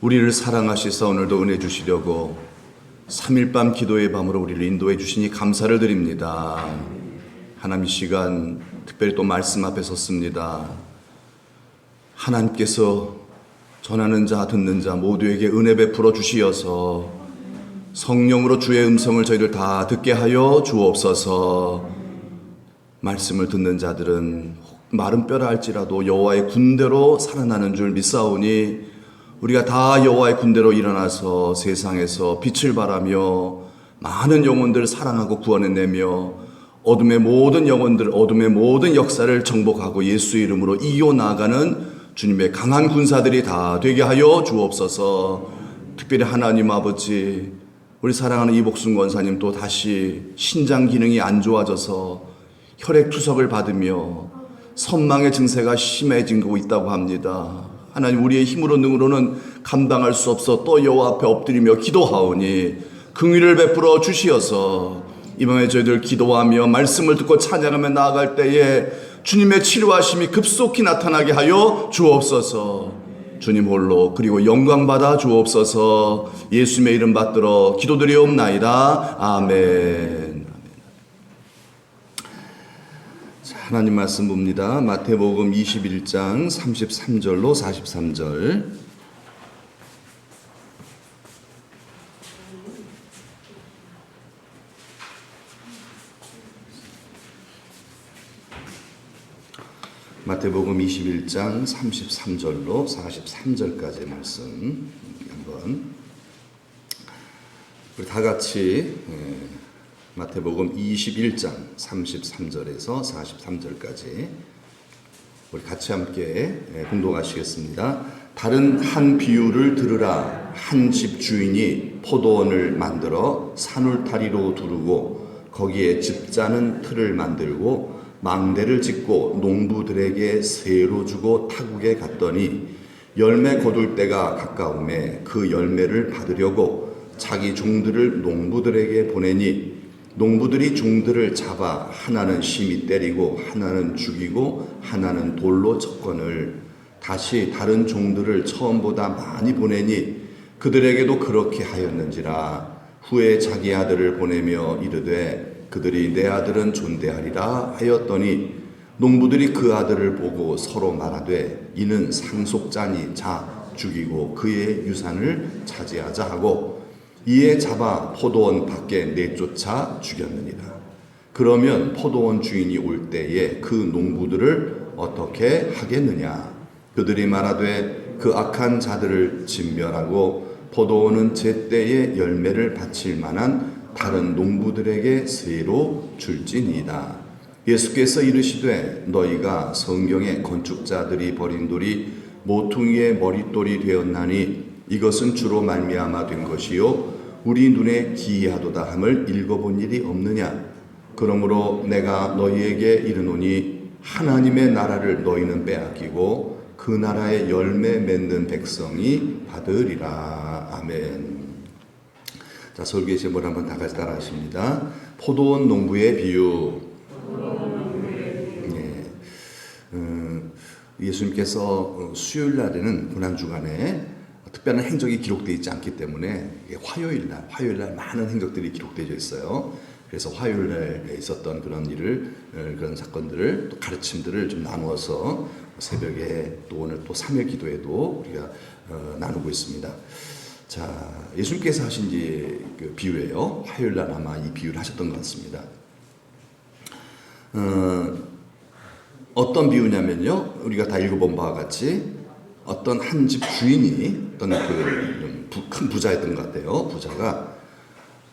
우리를 사랑하시사 오늘도 은혜 주시려고 3일 밤 기도의 밤으로 우리를 인도해 주시니 감사를 드립니다. 하나님, 이 시간 특별히 또 말씀 앞에 섰습니다. 하나님께서 전하는 자 듣는 자 모두에게 은혜 베풀어 주시어서 성령으로 주의 음성을 저희들 다 듣게 하여 주옵소서. 말씀을 듣는 자들은 마른 뼈라 할지라도 여호와의 군대로 살아나는 줄 믿사오니 우리가 다 여호와의 군대로 일어나서 세상에서 빛을 발하며 많은 영혼들을 사랑하고 구원해내며 어둠의 모든 영혼들, 어둠의 모든 역사를 정복하고 예수의 이름으로 이겨 나아가는 주님의 강한 군사들이 다 되게 하여 주옵소서. 특별히 하나님 아버지, 우리 사랑하는 이복순 권사님 또 다시 신장 기능이 안 좋아져서 혈액 투석을 받으며 선망의 증세가 심해지고 있다고 합니다. 하나님, 우리의 힘으로 능으로는 감당할 수 없어 또 여호와 앞에 엎드리며 기도하오니 긍휼을 베풀어 주시어서 이 밤에 저희들 기도하며 말씀을 듣고 찬양하며 나아갈 때에 주님의 치료하심이 급속히 나타나게 하여 주옵소서. 주님 홀로 그리고 영광 받아 주옵소서. 예수님의 이름 받들어 기도드리옵나이다. 아멘. 하나님 말씀 봅니다. 마태복음 21장 33절로 43절. 마태복음 21장 33절로 43절까지의 말씀 한번 우리 다 같이 마태복음 21장 33절에서 43절까지 우리 같이 함께 공독하시겠습니다. 다른 한 비유를 들으라. 한 집 주인이 포도원을 만들어 산울타리로 두르고 거기에 집자는 틀을 만들고 망대를 짓고 농부들에게 세로 주고 타국에 갔더니 열매 거둘 때가 가까움에 그 열매를 받으려고 자기 종들을 농부들에게 보내니 농부들이 종들을 잡아 하나는 심히 때리고 하나는 죽이고 하나는 돌로 쳤거늘 다시 다른 종들을 처음보다 많이 보내니 그들에게도 그렇게 하였는지라. 후에 자기 아들을 보내며 이르되 그들이 내 아들은 존대하리라 하였더니 농부들이 그 아들을 보고 서로 말하되 이는 상속자니 자 죽이고 그의 유산을 차지하자 하고 이에 잡아 포도원 밖에 내쫓아 죽였느니라. 그러면 포도원 주인이 올 때에 그 농부들을 어떻게 하겠느냐. 그들이 말하되 그 악한 자들을 진멸하고 포도원은 제때에 열매를 바칠 만한 다른 농부들에게 세로 줄지니이다. 예수께서 이르시되 너희가 성경의 건축자들이 버린 돌이 모퉁이의 머릿돌이 되었나니 이것은 주로 말미암아 된 것이요 우리 눈에 기이하도다 함을 읽어본 일이 없느냐. 그러므로 내가 너희에게 이르노니 하나님의 나라를 너희는 빼앗기고 그 나라의 열매 맺는 백성이 받으리라. 아멘. 자, 설교의 제목을 한번 다 같이 따라 하십니다. 포도원 농부의 비유. 예수님께서 수요일 날에는 고난주간에 특별한 행적이 기록되어 있지 않기 때문에 화요일 날 많은 행적들이 기록되어 있어요. 그래서 화요일 날에 있었던 그런 일을, 그런 사건들을, 또 가르침들을 좀 나누어서 새벽에 또 오늘 또 3일 기도에도 우리가 나누고 있습니다. 자, 예수님께서 하신 그 비유예요. 화요일 날 아마 이 비유를 하셨던 것 같습니다. 어떤 비유냐면요, 우리가 다 읽어본 바와 같이 어떤 한 집 주인이 어떤 큰 부자였던 것 같아요. 부자가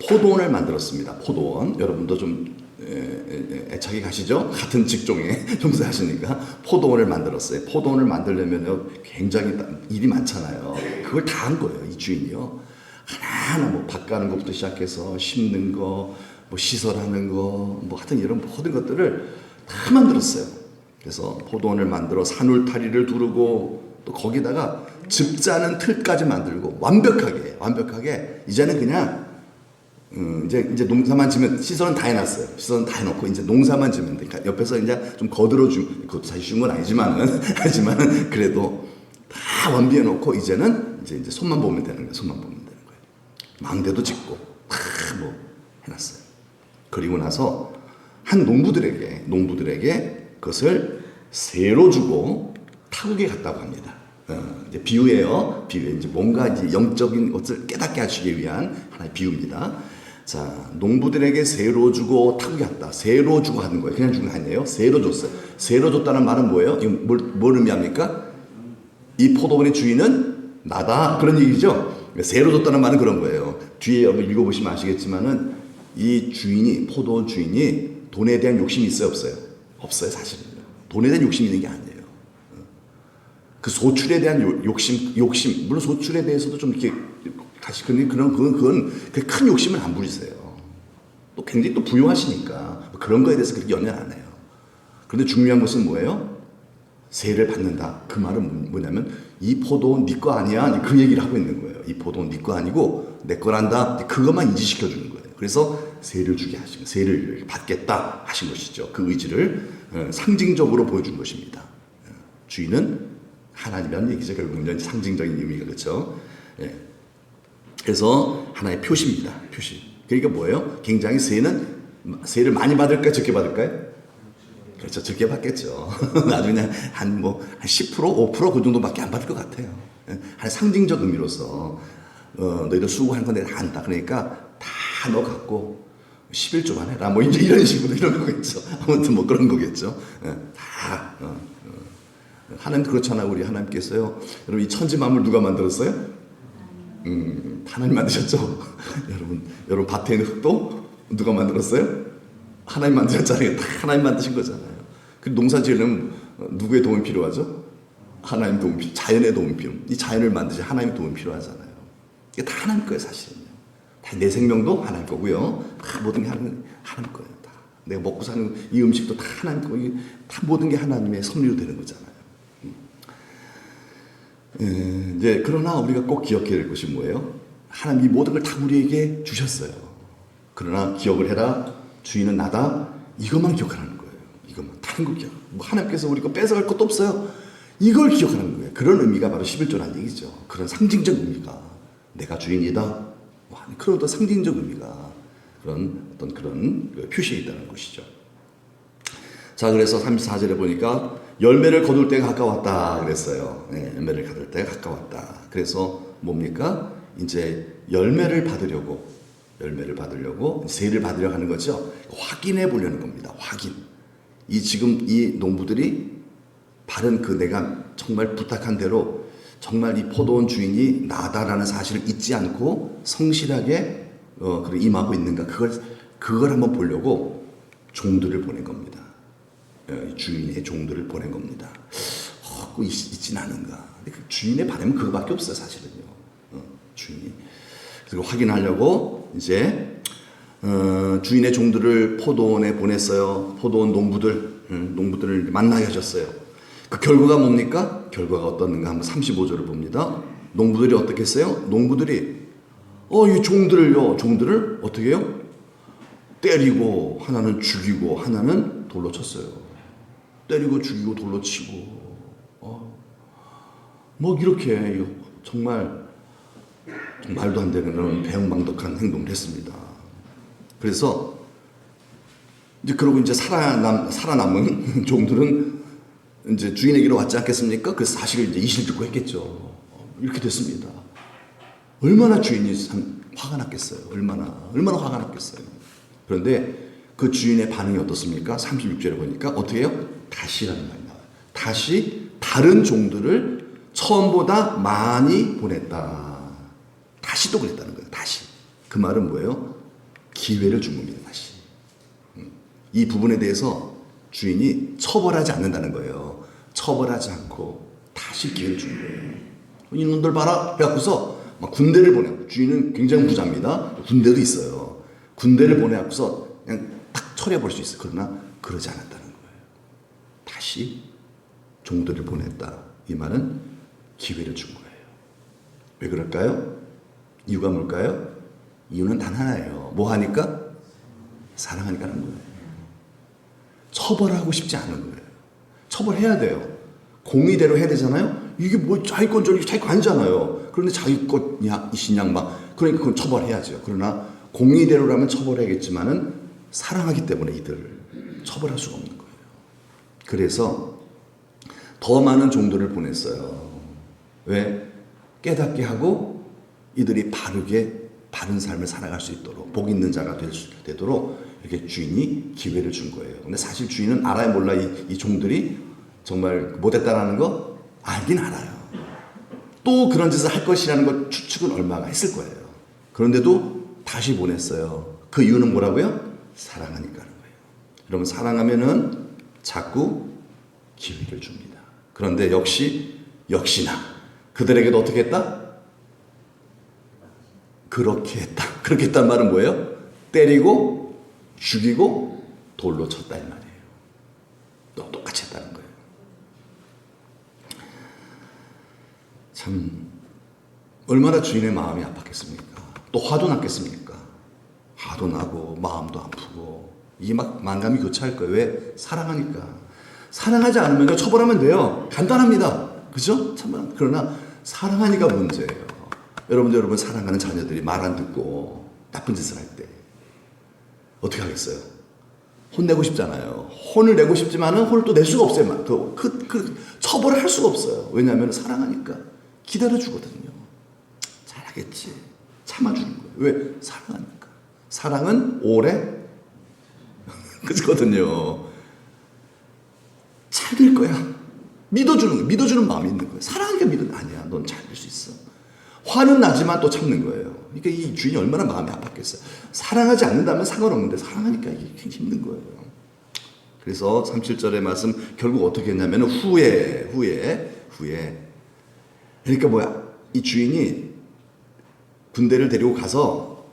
포도원을 만들었습니다. 포도원. 여러분도 좀 애착이 가시죠? 같은 직종에 종사하시니까 포도원을 만들었어요. 포도원을 만들려면 굉장히 일이 많잖아요. 그걸 다 한 거예요. 이 주인이요. 하나하나 뭐 밭 가는 것부터 시작해서 심는 거, 뭐 시설하는 거, 뭐 하여튼 이런 모든 것들을 다 만들었어요. 그래서 포도원을 만들어 산울타리를 두르고 또 거기다가 즙자는 틀까지 만들고 완벽하게 이제는 그냥 이제 농사만 지면 시설은 다 해놨어요. 시설은 다 해놓고 이제 농사만 지면 돼. 옆에서 이제 좀 거들어주면, 그것도 사실 쉬운 건 아니지만은 그래도 다 완비해 놓고 이제는 이제 손만 보면 되는 거예요. 손만 보면 되는 거예요. 망대도 짓고 다 뭐 해놨어요. 그리고 나서 한 농부들에게 그것을 세로 주고 타국에 갔다고 합니다. 이제 비유예요. 이제 뭔가 이제 영적인 것을 깨닫게 하시기 위한 하나의 비유입니다. 자, 농부들에게 세로 주고 타국에 갔다. 세로 주고 하는 거예요. 그냥 주는 게 아니에요. 세로 줬어요. 세로 줬다는 말은 뭐예요? 이건 뭘 의미합니까? 이 포도원의 주인은 나다. 그런 얘기죠. 세로 줬다는 말은 그런 거예요. 뒤에 여러분 읽어보시면 아시겠지만은 이 주인이, 포도원 주인이 돈에 대한 욕심이 있어요, 없어요? 없어요, 사실은. 돈에 대한 욕심이 있는 게 아니에요. 그 소출에 대한 욕심, 물론 소출에 대해서도 좀 이렇게 다시 그건 큰 욕심을 안 부리세요. 또 굉장히 또 부유하시니까 그런 거에 대해서 그렇게 연연 안 해요. 그런데 중요한 것은 뭐예요? 세를 받는다. 그 말은 뭐냐면 이 포도원 네 거 아니야. 그 얘기를 하고 있는 거예요. 이 포도원 네 거 아니고 내 거란다. 그것만 인지시켜 주는 거예요. 그래서 세를 주게 하신, 세를 받겠다 하신 것이죠. 그 의지를 상징적으로 보여준 것입니다. 주인은 하나님이라는 얘기죠. 결국은 상징적인 의미가 그렇죠. 예. 그래서 하나의 표시입니다. 표시. 그러니까 뭐예요? 굉장히 세를 많이 받을까요? 적게 받을까요? 그렇죠. 적게 받겠죠. 나중에 그냥 한 10%, 5%그 정도밖에 안 받을 것 같아요. 한 상징적 의미로서 너희들 수고한 건데 다 안다. 그러니까 다 너 갖고 11조만 해라. 뭐 이제 이런 식으로 이런 거겠죠. 아무튼 뭐 그런 거겠죠. 다. 하나님 그렇잖아요. 우리 하나님께서요. 여러분 이 천지 만물 누가 만들었어요? 하나님 만드셨죠. 여러분 밭에 있는 흙도 누가 만들었어요? 하나님 만드셨잖아요. 다 하나님 만드신 거잖아요. 그 농사 지으려면 누구의 도움이 필요하죠? 하나님 도움이 자연의 도움이 필요해요. 이 자연을 만드시 하나님 도움이 필요하잖아요. 이게 다 하나님 거예요, 사실은요. 다 내 생명도 하나님 거고요. 다 모든 게 하나님 거예요. 다 내가 먹고 사는 이 음식도 다 하나님 거고 다 모든 게 하나님의 섭리로 되는 거잖아요. 이제 그러나 우리가 꼭 기억해야 될 것이 뭐예요? 하나님 이 모든 걸 다 우리에게 주셨어요. 그러나 기억을 해라. 주인은 나다. 이것만 기억하라는 거예요. 이것만. 다른 거 기억. 하나님께서 우리 거 뺏어갈 것도 없어요. 이걸 기억하는 거예요. 그런 의미가 바로 11조라는 얘기죠. 그런 상징적 의미가 내가 주인이다. 그런 어떤 상징적 의미가 그런 표시에 있다는 것이죠. 자, 그래서 34절에 보니까 열매를 거둘 때가 가까웠다 그랬어요. 네, 열매를 거둘 때가 가까웠다. 그래서 뭡니까? 이제 열매를 받으려고 세를 받으려고 하는 거죠. 확인해 보려는 겁니다. 확인. 지금 이 농부들이 바른 내가 정말 부탁한 대로 정말 이 포도원 주인이 나다라는 사실을 잊지 않고 성실하게 임하고 있는가 그걸 한번 보려고 종들을 보낸 겁니다. 주인의 종들을 보낸 겁니다. 꼭 있진 않은가. 근데 그 주인의 바람은 그거밖에 없어요, 사실은요. 주인이. 그리고 확인하려고 이제 주인의 종들을 포도원에 보냈어요. 포도원 농부들을 만나게 하셨어요. 그 결과가 뭡니까? 결과가 어떻는가 한번 35절을 봅니다. 농부들이 어떻게 했어요? 농부들이 이 종들을 어떻게 해요? 때리고 하나는 죽이고 하나는 돌로 쳤어요. 때리고 죽이고 돌로 치고 이렇게 정말 말도 안 되는 그런 배은망덕한 행동을 했습니다. 그래서 이제 그러고 이제 살아남은 종들은 이제 주인에게로 왔지 않겠습니까? 그 사실을 이제 이실 듣고 했겠죠. 이렇게 됐습니다. 얼마나 주인이 화가 났겠어요. 얼마나 화가 났겠어요. 그런데 그 주인의 반응이 어떻습니까? 36절에 보니까 어떻게 해요? 다시라는 말이 나와요. 다시 다른 종들을 처음보다 많이 보냈다. 다시 또 그랬다는 거예요. 다시. 그 말은 뭐예요? 기회를 준 겁니다. 다시. 이 부분에 대해서 주인이 처벌하지 않는다는 거예요. 처벌하지 않고 다시 기회를 준 거예요. 이놈들 봐라 해갖고서 막 군대를 보내. 주인은 굉장히 부자입니다. 군대도 있어요. 군대를 보내갖고서 그냥 딱 처리해볼 수 있어요. 그러나 그러지 않았다는 거예요. 다시 종들을 보냈다. 이 말은 기회를 준 거예요. 왜 그럴까요? 이유가 뭘까요? 이유는 단 하나예요. 뭐 하니까? 사랑하니까 하는 거예요. 처벌하고 싶지 않은 거예요. 처벌해야 돼요. 공의대로 해야 되잖아요. 이게 뭐 자기 건줄 자기 거 아니잖아요. 그런데 자기 것이냐 이시냐 막 그러니까 그건 처벌해야죠. 그러나 공의대로라면 처벌해야겠지만은 사랑하기 때문에 이들을 처벌할 수가 없는 거예요. 그래서 더 많은 종들을 보냈어요. 왜? 깨닫게 하고 이들이 바른 삶을 살아갈 수 있도록 복 있는 자가 되도록 이렇게 주인이 기회를 준 거예요. 근데 사실 주인은 알아야 몰라 이 종들이 정말 못했다라는 거 알긴 알아요. 또 그런 짓을 할 것이라는 걸 추측은 얼마나 했을 거예요. 그런데도 다시 보냈어요. 그 이유는 뭐라고요? 사랑하니까 하는 거예요. 여러분 사랑하면은 자꾸 기회를 줍니다. 그런데 역시나 그들에게도 어떻게 했다? 그렇게 했다. 그렇게 했단 말은 뭐예요? 때리고 죽이고 돌로 쳤다 이 말이에요. 또 똑같이 했다는 거예요. 참 얼마나 주인의 마음이 아팠겠습니까? 또 화도 났겠습니까? 화도 나고 마음도 아프고 이게 막 만감이 교차할 거예요. 왜? 사랑하니까. 사랑하지 않으면 처벌하면 돼요. 간단합니다. 그죠? 참 그러나 사랑하니까 문제예요. 여러분 사랑하는 자녀들이 말 안 듣고 나쁜 짓을 할 때 어떻게 하겠어요? 혼내고 싶잖아요. 혼을 내고 싶지만은 혼을 또 낼 수가 없어요. 처벌을 할 수가 없어요. 왜냐하면 사랑하니까 기다려주거든요. 잘하겠지. 참아주는 거예요. 왜? 사랑하니까. 사랑은 오래 그거든요. 잘 될 거야. 믿어주는 마음이 있는 거예요. 사랑하니까 아니야. 넌 잘 될 수 있어. 화는 나지만 또 참는 거예요. 그러니까 이 주인이 얼마나 마음이 아팠겠어요. 사랑하지 않는다면 상관없는데 사랑하니까 이게 굉장히 힘든 거예요. 그래서 37절의 말씀 결국 어떻게 했냐면 후에 그러니까 뭐야? 이 주인이 군대를 데리고 가서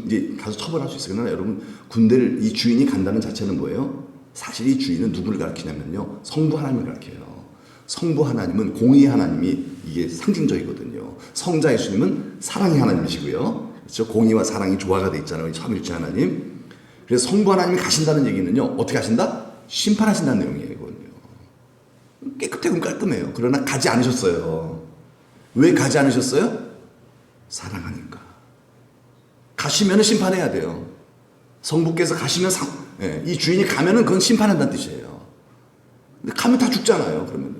이제 가서 처벌할 수 있어요. 그러나 여러분 군대를 이 주인이 간다는 자체는 뭐예요? 사실 이 주인은 누구를 가리키냐면요. 성부 하나님을 가리켜요. 성부 하나님은 공의의 하나님이 이게 상징적이거든요. 성자 예수님은 사랑의 하나님이시고요. 그렇죠? 공의와 사랑이 조화가 돼 있잖아요. 삼위일체 하나님. 그래서 성부 하나님이 가신다는 얘기는요. 어떻게 하신다? 심판하신다는 내용이거든요. 깨끗하고 깔끔해요. 그러나 가지 않으셨어요. 왜 가지 않으셨어요? 사랑하니까. 가시면 심판해야 돼요. 성부께서 가시면 이 주인이 가면은 그건 심판한다는 뜻이에요. 근데 가면 다 죽잖아요. 그러면요.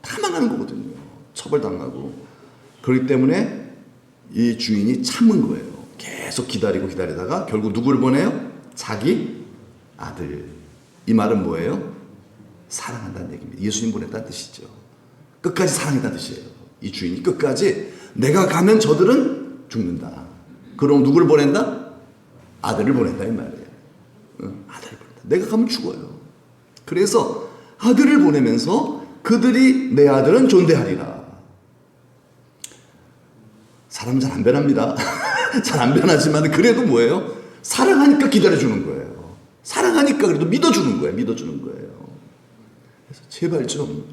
다 망하는 거거든요. 처벌당하고. 그렇기 때문에 이 주인이 참은 거예요. 계속 기다리다가 결국 누구를 보내요? 자기 아들. 이 말은 뭐예요? 사랑한다는 얘기입니다. 예수님 보냈다는 뜻이죠. 끝까지 사랑했다는 뜻이에요. 이 주인이 끝까지 내가 가면 저들은 죽는다. 그럼 누구를 보낸다? 아들을 보낸다 이 말이에요. 아들을 보낸다. 내가 가면 죽어요. 그래서 아들을 보내면서 그들이 내 아들은 존대하리라. 사람 잘 안 변합니다. 잘 안 변하지만 그래도 뭐예요? 사랑하니까 기다려주는 거예요. 사랑하니까 그래도 믿어주는 거예요. 그래서 제발 좀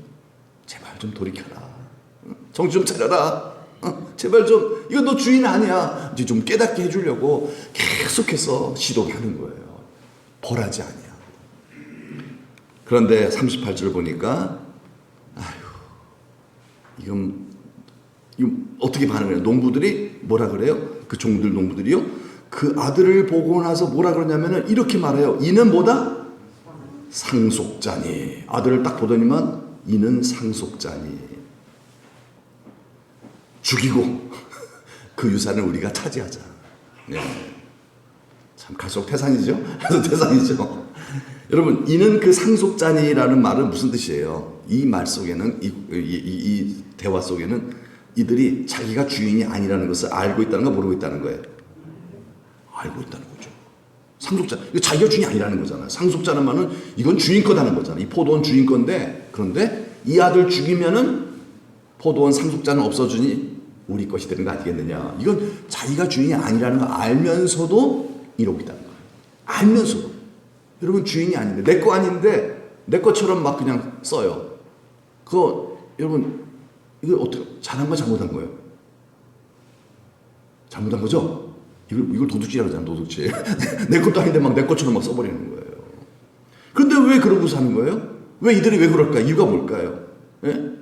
돌이켜라. 정신 좀 차려라. 제발 좀 이거 너 주인 아니야. 이제 좀 깨닫게 해주려고 계속해서 시도를 하는 거예요. 벌하지 아니야. 그런데 38절 보니까 이건 어떻게 반응해요? 농부들이 뭐라 그래요? 그 종들 농부들이요? 그 아들을 보고 나서 뭐라 그러냐면은 이렇게 말해요. 이는 뭐다? 상속자니. 아들을 딱 보더니만 이는 상속자니. 죽이고 그 유산을 우리가 차지하자. 네. 참 갈수록 태산이죠? 태산이죠. 여러분 이는 그 상속자니라는 말은 무슨 뜻이에요? 이 말 속에는 이 대화 속에는 이들이 자기가 주인이 아니라는 것을 알고 있다는 거 모르고 있다는 거예요? 알고 있다는 거죠. 상속자, 이거 자기가 주인이 아니라는 거잖아요. 상속자는 말은 이건 주인 거다는 거잖아요. 이 포도원 주인 건데 그런데 이 아들 죽이면은 포도원 상속자는 없어지니 우리 것이 되는 거 아니겠느냐. 이건 자기가 주인이 아니라는 거 알면서도 이러고 있다는 거예요. 알면서도. 여러분 주인이 아닌데 내 거 아닌데 내 것처럼 막 그냥 써요. 그거 여러분 이거 어떻게 잘한 거 잘못한 거예요? 잘못한 거죠? 이걸 도둑질이라고 하잖아. 도둑질. 내 것도 아닌데 막 내 것처럼 막 써버리는 거예요. 그런데 왜 그러고 사는 거예요? 왜 이들이 왜 그럴까? 이유가 뭘까요? 예?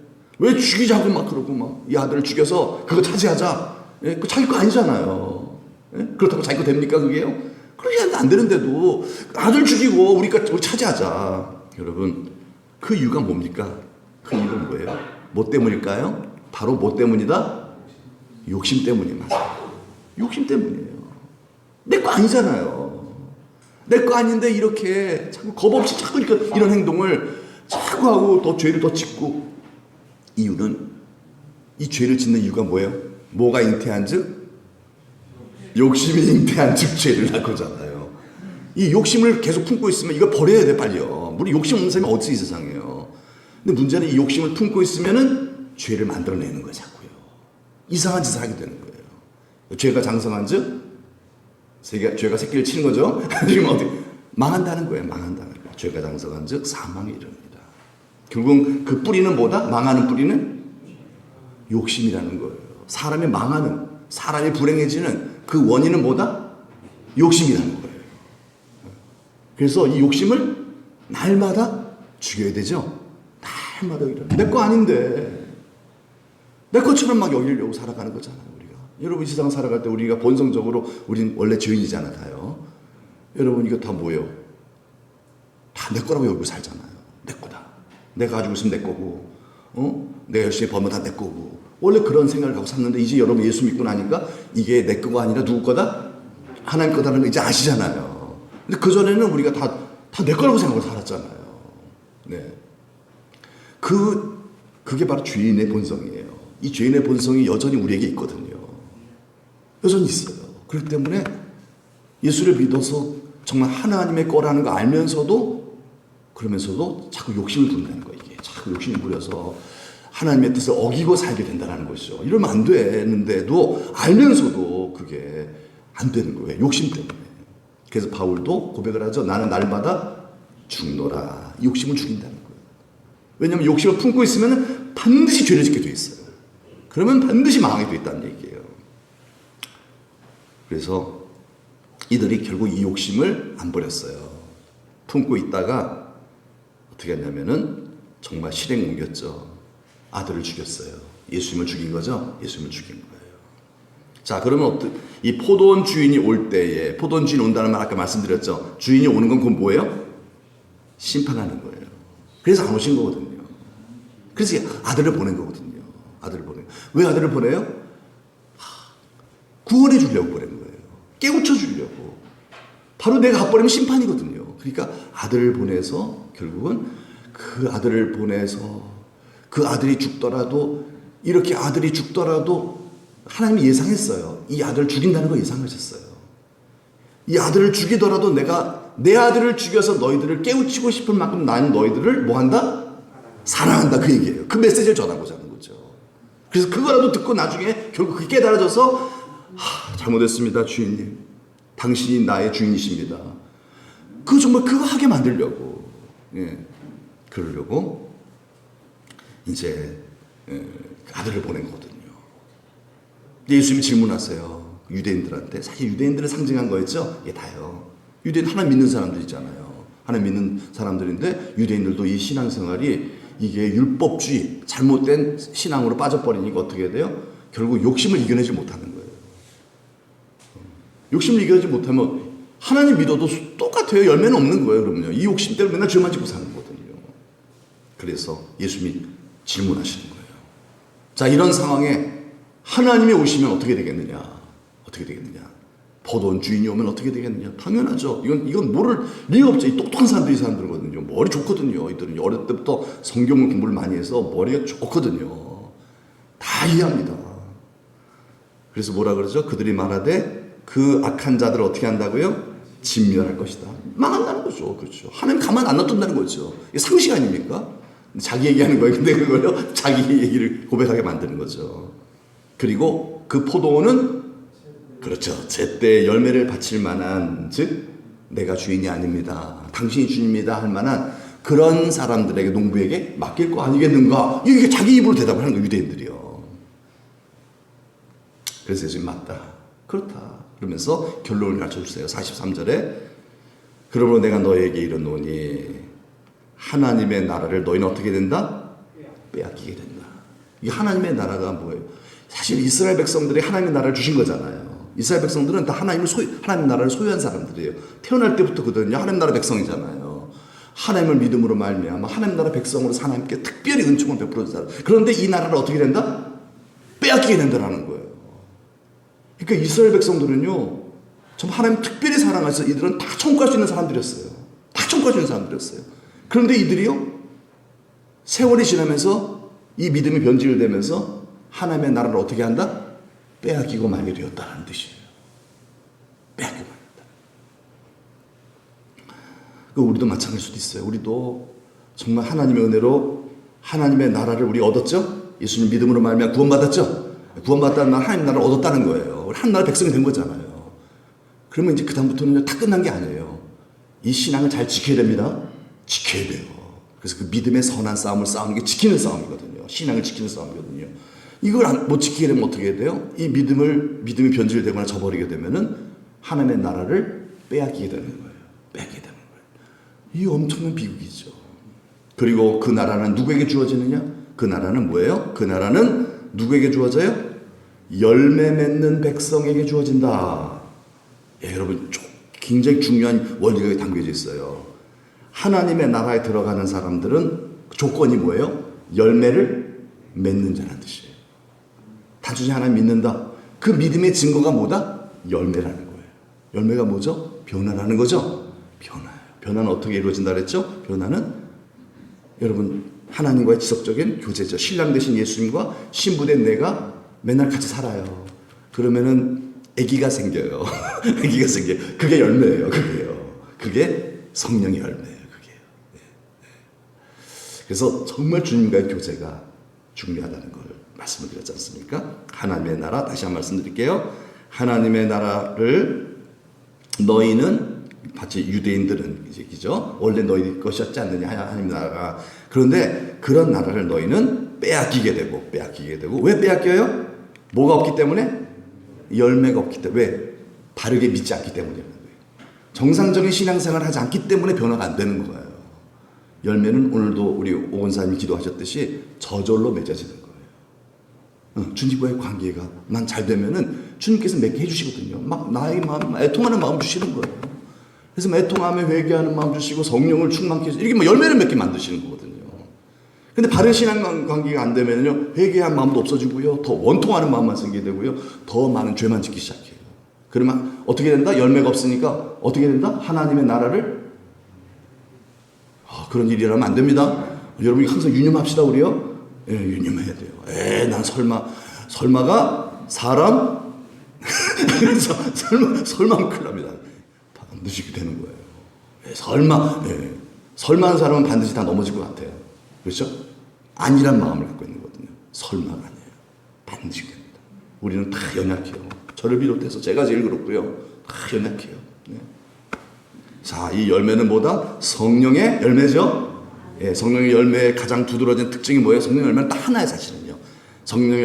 왜 죽이자고 막 그러고 막 이 아들을 죽여서 그거 차지하자. 예? 그 자기 거 아니잖아요. 예? 그렇다고 자기 거 됩니까 그게요? 그렇게 안 되는데도 아들 죽이고 우리 차지하자. 여러분 그 이유가 뭡니까? 그 이유가 뭐예요? 뭐 때문일까요? 바로 뭐 때문이다? 욕심 때문입니다. 욕심 때문이에요. 내 거 아니잖아요. 내 거 아닌데 이렇게 자꾸 겁 없이 자꾸 이런 행동을 자꾸 하고 더 죄를 더 짓고. 이유는 이 죄를 짓는 이유가 뭐예요? 뭐가 잉태한즉? 욕심이 잉태한즉 죄를 낳고잖아요. 이 욕심을 계속 품고 있으면 이거 버려야 돼 빨리요. 우리 욕심 없는 사람이 어디 이 세상에요. 근데 문제는 이 욕심을 품고 있으면은 죄를 만들어내는 거예요 자꾸요. 이상한 짓을 하게 되는 거예요. 죄가 장성한즉 죄가 새끼를 치는 거죠. 지금 어떻게 망한다는 거예요. 망한다는 거예요. 죄가 장성한즉 사망에 이릅니다. 결국 그 뿌리는 뭐다? 망하는 뿌리는 욕심이라는 거예요. 사람이 망하는, 사람이 불행해지는 그 원인은 뭐다? 욕심이라는 거예요. 그래서 이 욕심을 날마다 죽여야 되죠. 날마다 내 거 아닌데 내 것처럼 막 여기려고 살아가는 거잖아요. 우리가 여러분 이 세상 살아갈 때 우리가 본성적으로 우린 원래 죄인이잖아 다요. 여러분 이거 다 뭐예요? 다 내 거라고 여기고 살잖아요. 내 거다. 내가 가지고 있으면 내 거고, 내가 열심히 벌면 다 내 거고. 원래 그런 생각을 갖고 샀는데 이제 여러분 예수 믿고 나니까 이게 내 거가 아니라 누구 거다? 하나님 거다라는 거 이제 아시잖아요. 근데 그전에는 우리가 다 내 거라고 생각하고 살았잖아요. 네. 그게 바로 죄인의 본성이에요. 이 죄인의 본성이 여전히 우리에게 있거든요. 여전히 있어요. 그렇기 때문에 예수를 믿어서 정말 하나님의 거라는 거 알면서도 그러면서도 자꾸 욕심을 부린다는 거예요. 이게 자꾸 욕심을 부려서 하나님의 뜻을 어기고 살게 된다는 것이죠. 이러면 안 되는데도 알면서도 그게 안 되는 거예요. 욕심 때문에. 그래서 바울도 고백을 하죠. 나는 날마다 죽노라. 욕심을 죽인다는 거예요. 왜냐하면 욕심을 품고 있으면 반드시 죄를 짓게 돼 있어요. 그러면 반드시 망하게 돼 있다는 얘기예요. 그래서 이들이 결국 이 욕심을 안 버렸어요. 품고 있다가 어떻게 했냐면은 정말 실행 옮겼죠. 아들을 죽였어요. 예수님을 죽인 거죠. 예수님을 죽인 거예요. 자, 그러면 이 포도원 주인이 올 때에 포도원 주인이 온다는 말 아까 말씀드렸죠. 주인이 오는 건 그건 뭐예요? 심판하는 거예요. 그래서 안 오신 거거든요. 그래서 아들을 보낸 거거든요. 아들을 보내요. 왜 아들을 보내요? 구원해 주려고 보낸 거예요. 깨우쳐 주려고. 바로 내가 갚아버리면 심판이거든요. 그러니까 아들을 보내서 결국은 그 아들을 보내서 그 아들이 죽더라도 이렇게 아들이 죽더라도 하나님이 예상했어요. 이 아들을 죽인다는 걸 예상하셨어요. 이 아들을 죽이더라도 내가 내 아들을 죽여서 너희들을 깨우치고 싶은 만큼 나는 너희들을 뭐한다? 사랑한다 그 얘기예요. 그 메시지를 전하고자 하는 거죠. 그래서 그거라도 듣고 나중에 결국 그게 깨달아져서 잘못했습니다 주인님. 당신이 나의 주인이십니다. 정말 그거 하게 만들려고 그러려고 이제 아들을 보낸 거거든요. 예수님이 질문하세요. 유대인들한테. 사실 유대인들을 상징한 거였죠. 이게 다요. 유대인 하나님 믿는 사람들이잖아요. 하나님 믿는 사람들인데 유대인들도 이 신앙생활이 이게 율법주의 잘못된 신앙으로 빠져버리니까 어떻게 돼요? 결국 욕심을 이겨내지 못하는 거예요. 욕심을 이겨내지 못하면 하나님 믿어도 똑같아요. 열매는 없는 거예요. 그러면요. 이 욕심 때문에 맨날 죄만 짓고 사는 거거든요. 그래서 예수님이 질문하시는 거예요. 자, 이런 상황에 하나님이 오시면 어떻게 되겠느냐? 어떻게 되겠느냐? 포도원 주인이 오면 어떻게 되겠느냐? 당연하죠. 이건 모를 리가 없죠. 이 똑똑한 사람들이 사람들거든요. 머리 좋거든요. 이들은 어릴 때부터 성경을 공부를 많이 해서 머리가 좋거든요. 다 이해합니다. 그래서 뭐라 그러죠? 그들이 말하되 그 악한 자들을 어떻게 한다고요? 진멸할 것이다. 망한다는 거죠. 그렇죠. 하나님 가만 안 놔둔다는 거죠. 이게 상식 아닙니까? 자기 얘기하는 거예요. 근데 그걸요 자기 얘기를 고백하게 만드는 거죠. 그리고 그 포도원은 그렇죠. 제때 열매를 바칠 만한 즉 내가 주인이 아닙니다. 당신이 주인입니다 할 만한 그런 사람들에게 농부에게 맡길 거 아니겠는가? 이게 자기 입으로 대답을 하는 거예요. 유대인들이요. 그래서 예수님 맞다. 그렇다. 그러면서 결론을 가르쳐주세요. 43절에 그러므로 내가 너에게 이르노니 하나님의 나라를 너희는 어떻게 된다? 빼앗기게 된다. 이 하나님의 나라가 뭐예요? 사실 이스라엘 백성들이 하나님의 나라를 주신 거잖아요. 이스라엘 백성들은 다 하나님의 나라를 소유한 사람들이에요. 태어날 때부터 그들은요 하나님 나라 백성이잖아요. 하나님을 믿음으로 말미암아 하나님 나라 백성으로서 하나님께 특별히 은총을 베풀어 준 사람. 그런데 이 나라를 어떻게 된다? 빼앗기게 된다라는 거예요. 그러니까 이스라엘 백성들은요 정말 하나님 특별히 사랑해서 이들은 다 천국할 수 있는 사람들이었어요. 다 천국할 수 있는 사람들이었어요. 그런데 이들이요 세월이 지나면서 이 믿음이 변질되면서 하나님의 나라를 어떻게 한다? 빼앗기고 말게 되었다는 뜻이에요. 빼앗기고 말겠다. 우리도 마찬가지일 수도 있어요. 우리도 정말 하나님의 은혜로 하나님의 나라를 우리 얻었죠? 예수님 믿음으로 말미암아 구원받았죠? 구원받았다는 말 하나님 나라를 얻었다는 거예요. 하나님 나라 백성이 된 거잖아요. 그러면 이제 그다음부터는 다 끝난 게 아니에요. 이 신앙을 잘 지켜야 됩니다. 지켜야 돼요. 그래서 그 믿음의 선한 싸움을 싸우는 게 지키는 싸움이거든요. 신앙을 지키는 싸움이거든요. 이걸 못 지키게 되면 어떻게 해야 돼요? 이 믿음이 변질되거나 저버리게 되면은 하나님의 나라를 빼앗기게 되는 거예요. 빼앗기게 되는 거예요. 이 엄청난 비극이죠. 그리고 그 나라는 누구에게 주어지느냐? 그 나라는 뭐예요? 그 나라는 누구에게 주어져요? 열매 맺는 백성에게 주어진다. 예, 여러분 굉장히 중요한 원리가 담겨져 있어요. 하나님의 나라에 들어가는 사람들은 조건이 뭐예요? 열매를 맺는 자라는 뜻이에요. 단순히 하나님 믿는다. 그 믿음의 증거가 뭐다? 열매라는 거예요. 열매가 뭐죠? 변화라는 거죠. 변화예요. 변화는 어떻게 이루어진다 그랬죠? 변화는 여러분 하나님과의 지속적인 교제죠. 신랑 되신 예수님과 신부된 내가 맨날 같이 살아요. 그러면은 아기가 생겨요. 아기가 생겨요. 그게 열매예요. 그게 성령의 열매예요. 그래서 정말 주님과의 교제가 중요하다는 걸 말씀을 드렸지 않습니까? 하나님의 나라, 다시 한 번 말씀드릴게요. 하나님의 나라를 너희는, 마치 유대인들은 얘기죠. 원래 너희 것이었지 않느냐, 하나님 나라가. 그런데 그런 나라를 너희는 빼앗기게 되고. 왜 빼앗겨요? 뭐가 없기 때문에? 열매가 없기 때문에. 왜? 바르게 믿지 않기 때문이라는 거예요. 정상적인 신앙생활을 하지 않기 때문에 변화가 안 되는 거예요. 열매는 오늘도 우리 오건사님이 기도하셨듯이 저절로 맺어지는 거예요. 주님과의 관계가만 잘 되면은 주님께서 맺게 해주시거든요. 막 나의 마음, 애통하는 마음 주시는 거예요. 그래서 애통하며 회개하는 마음 주시고 성령을 충만케 해주시고 이렇게 뭐 열매를 맺게 만드시는 거거든요. 근데 바른 신앙 관계가 안 되면요 회개한 마음도 없어지고요, 더 원통하는 마음만 생기게 되고요, 더 많은 죄만 짓기 시작해요. 그러면 어떻게 된다? 열매가 없으니까 어떻게 된다? 하나님의 나라를 그런 일이라면 안 됩니다. 여러분이 항상 유념합시다, 우리요. 예, 유념해야 돼요. 난 설마가 사람? 그래서 설마는 큰일 납니다. 반드시 되는 거예요. 설마 하는 사람은 반드시 다 넘어질 것 같아요. 그렇죠? 아니란 마음을 갖고 있는 거거든요. 설마가 아니에요. 반드시 됩니다. 우리는 다 연약해요. 저를 비롯해서 제가 제일 그렇고요. 다 연약해요. 네. 자, 이 열매는 뭐다? 성령의 열매죠. 예, 성령의 열매의 가장 두드러진 특징이 뭐예요? 성령의 열매는 딱 하나의 사실은요. 성령의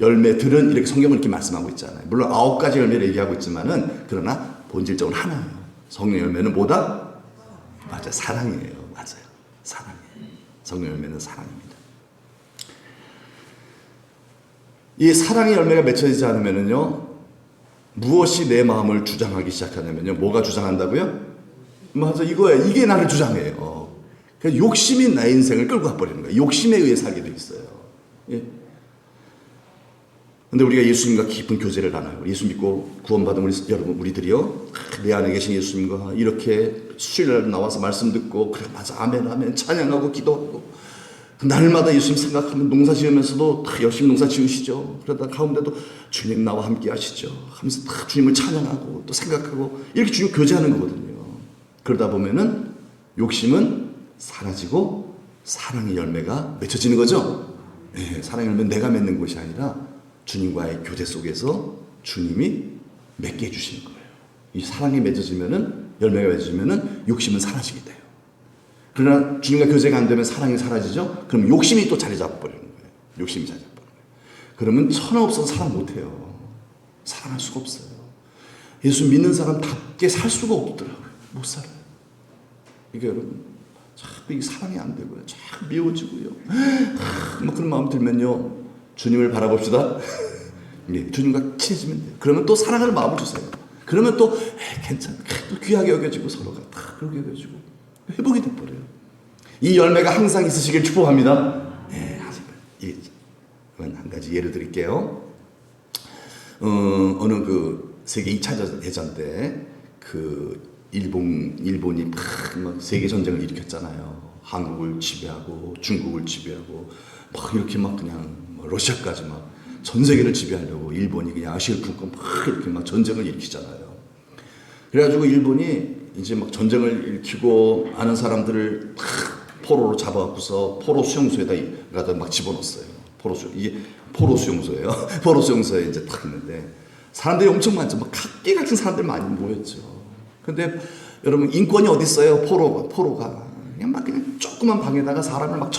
열매들은 이렇게 성경을 이렇게 말씀하고 있잖아요. 물론 9가지 열매를 얘기하고 있지만은 그러나 본질적으로 하나예요. 성령의 열매는 뭐다? 맞아요. 사랑이에요. 맞아요. 사랑이에요. 성령의 열매는 사랑입니다. 이 사랑의 열매가 맺혀지지 않으면은요, 무엇이 내 마음을 주장하기 시작하냐면요, 뭐가 주장한다고요? 맞아, 이거예요. 이게 나를 주장해요. 그러니까 욕심이 내 인생을 끌고 가버리는 거예요. 욕심에 의해 살게 돼 있어요. 예. 근데 우리가 예수님과 깊은 교제를 나눠요. 예수 믿고 구원받은 우리들이요, 내 안에 계신 예수님과 이렇게 수요일날 나와서 말씀 듣고, 그래, 맞아, 아멘, 찬양하고 기도하고, 날마다 예수님 생각하면 농사 지으면서도 다 열심히 농사 지으시죠. 그러다 가운데도 주님 나와 함께 하시죠 하면서 다 주님을 찬양하고 또 생각하고 이렇게 주님 교제하는 거거든요. 그러다 보면은 욕심은 사라지고 사랑의 열매가 맺혀지는 거죠. 네, 사랑의 열매는 내가 맺는 것이 아니라 주님과의 교제 속에서 주님이 맺게 해주시는 거예요. 이 사랑이 맺어지면은, 열매가 맺어지면은 욕심은 사라지게 돼요. 그러나 주님과 교제가 안 되면 사랑이 사라지죠? 그럼 욕심이 또 자리 잡아버리는 거예요. 욕심이 자리 잡아버리는 거예요. 그러면 천하 없어서 사랑 못해요. 사랑할 수가 없어요. 예수 믿는 사람답게 살 수가 없더라고요. 못 살아요. 이게 여러분, 자꾸 이게 사랑이 안 되고요. 자꾸 미워지고요. 막 그런 마음 들면요, 주님을 바라봅시다. 예, 주님과 친해지면 돼요. 그러면 또 사랑하는 마음을 주세요. 그러면 또 괜찮아. 또 귀하게 여겨지고 서로가 다 그렇게 여겨지고 회복이 돼버려요. 이 열매가 항상 있으시길 축복합니다. 네, 한 가지 예를 드릴게요. 어느 그 세계 2차 대전 때 그 일본이 막 세계 전쟁을 일으켰잖아요. 한국을 지배하고 중국을 지배하고 막 이렇게 막 그냥 러시아까지 막 전 세계를 지배하려고 일본이 그냥 아시아를 품고 막 이렇게 막 전쟁을 일으키잖아요. 그래가지고 일본이 이제 막 전쟁을 일으키고 많은 사람들을 막 포로로 잡아갖고서 포로 수용소에다 막 집어넣었어요. 이게 포로 수용소예요. 포로 수용소에 이제 딱 있는데 사람들이 엄청 많죠. 막 각기 같은 사람들 많이 모였죠. 근데 여러분 인권이 어디 있어요? 포로가 그냥 조그만 방에다가 사람을 막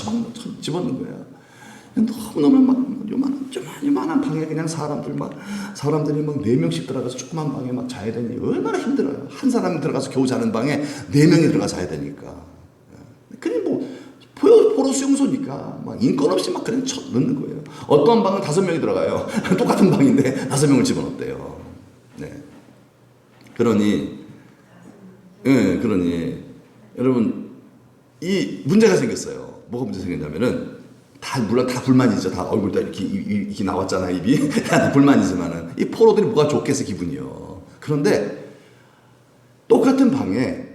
집어넣는 거예요. 너무너무 막 요만한 방에 그냥 사람들이 막 4명씩 들어가서 조그만 방에 막 자야 되니 얼마나 힘들어요. 한 사람이 들어가서 겨우 자는 방에 4명이 들어가 자야 되니까. 그냥 뭐 포로 수용소니까 막 인권 없이 막 그냥 넣는 거예요. 어떤 방은 5명이 들어가요. 똑같은 방인데 5명을 집어넣었대요. 네. 그러니 여러분 이 문제가 생겼어요. 뭐가 문제 생겼냐면은 물론 다 불만이죠. 다 얼굴도 이렇게 나왔잖아요. 입이. 다 불만이지만은 이 포로들이 뭐가 좋겠어 기분이요. 그런데 똑같은 방에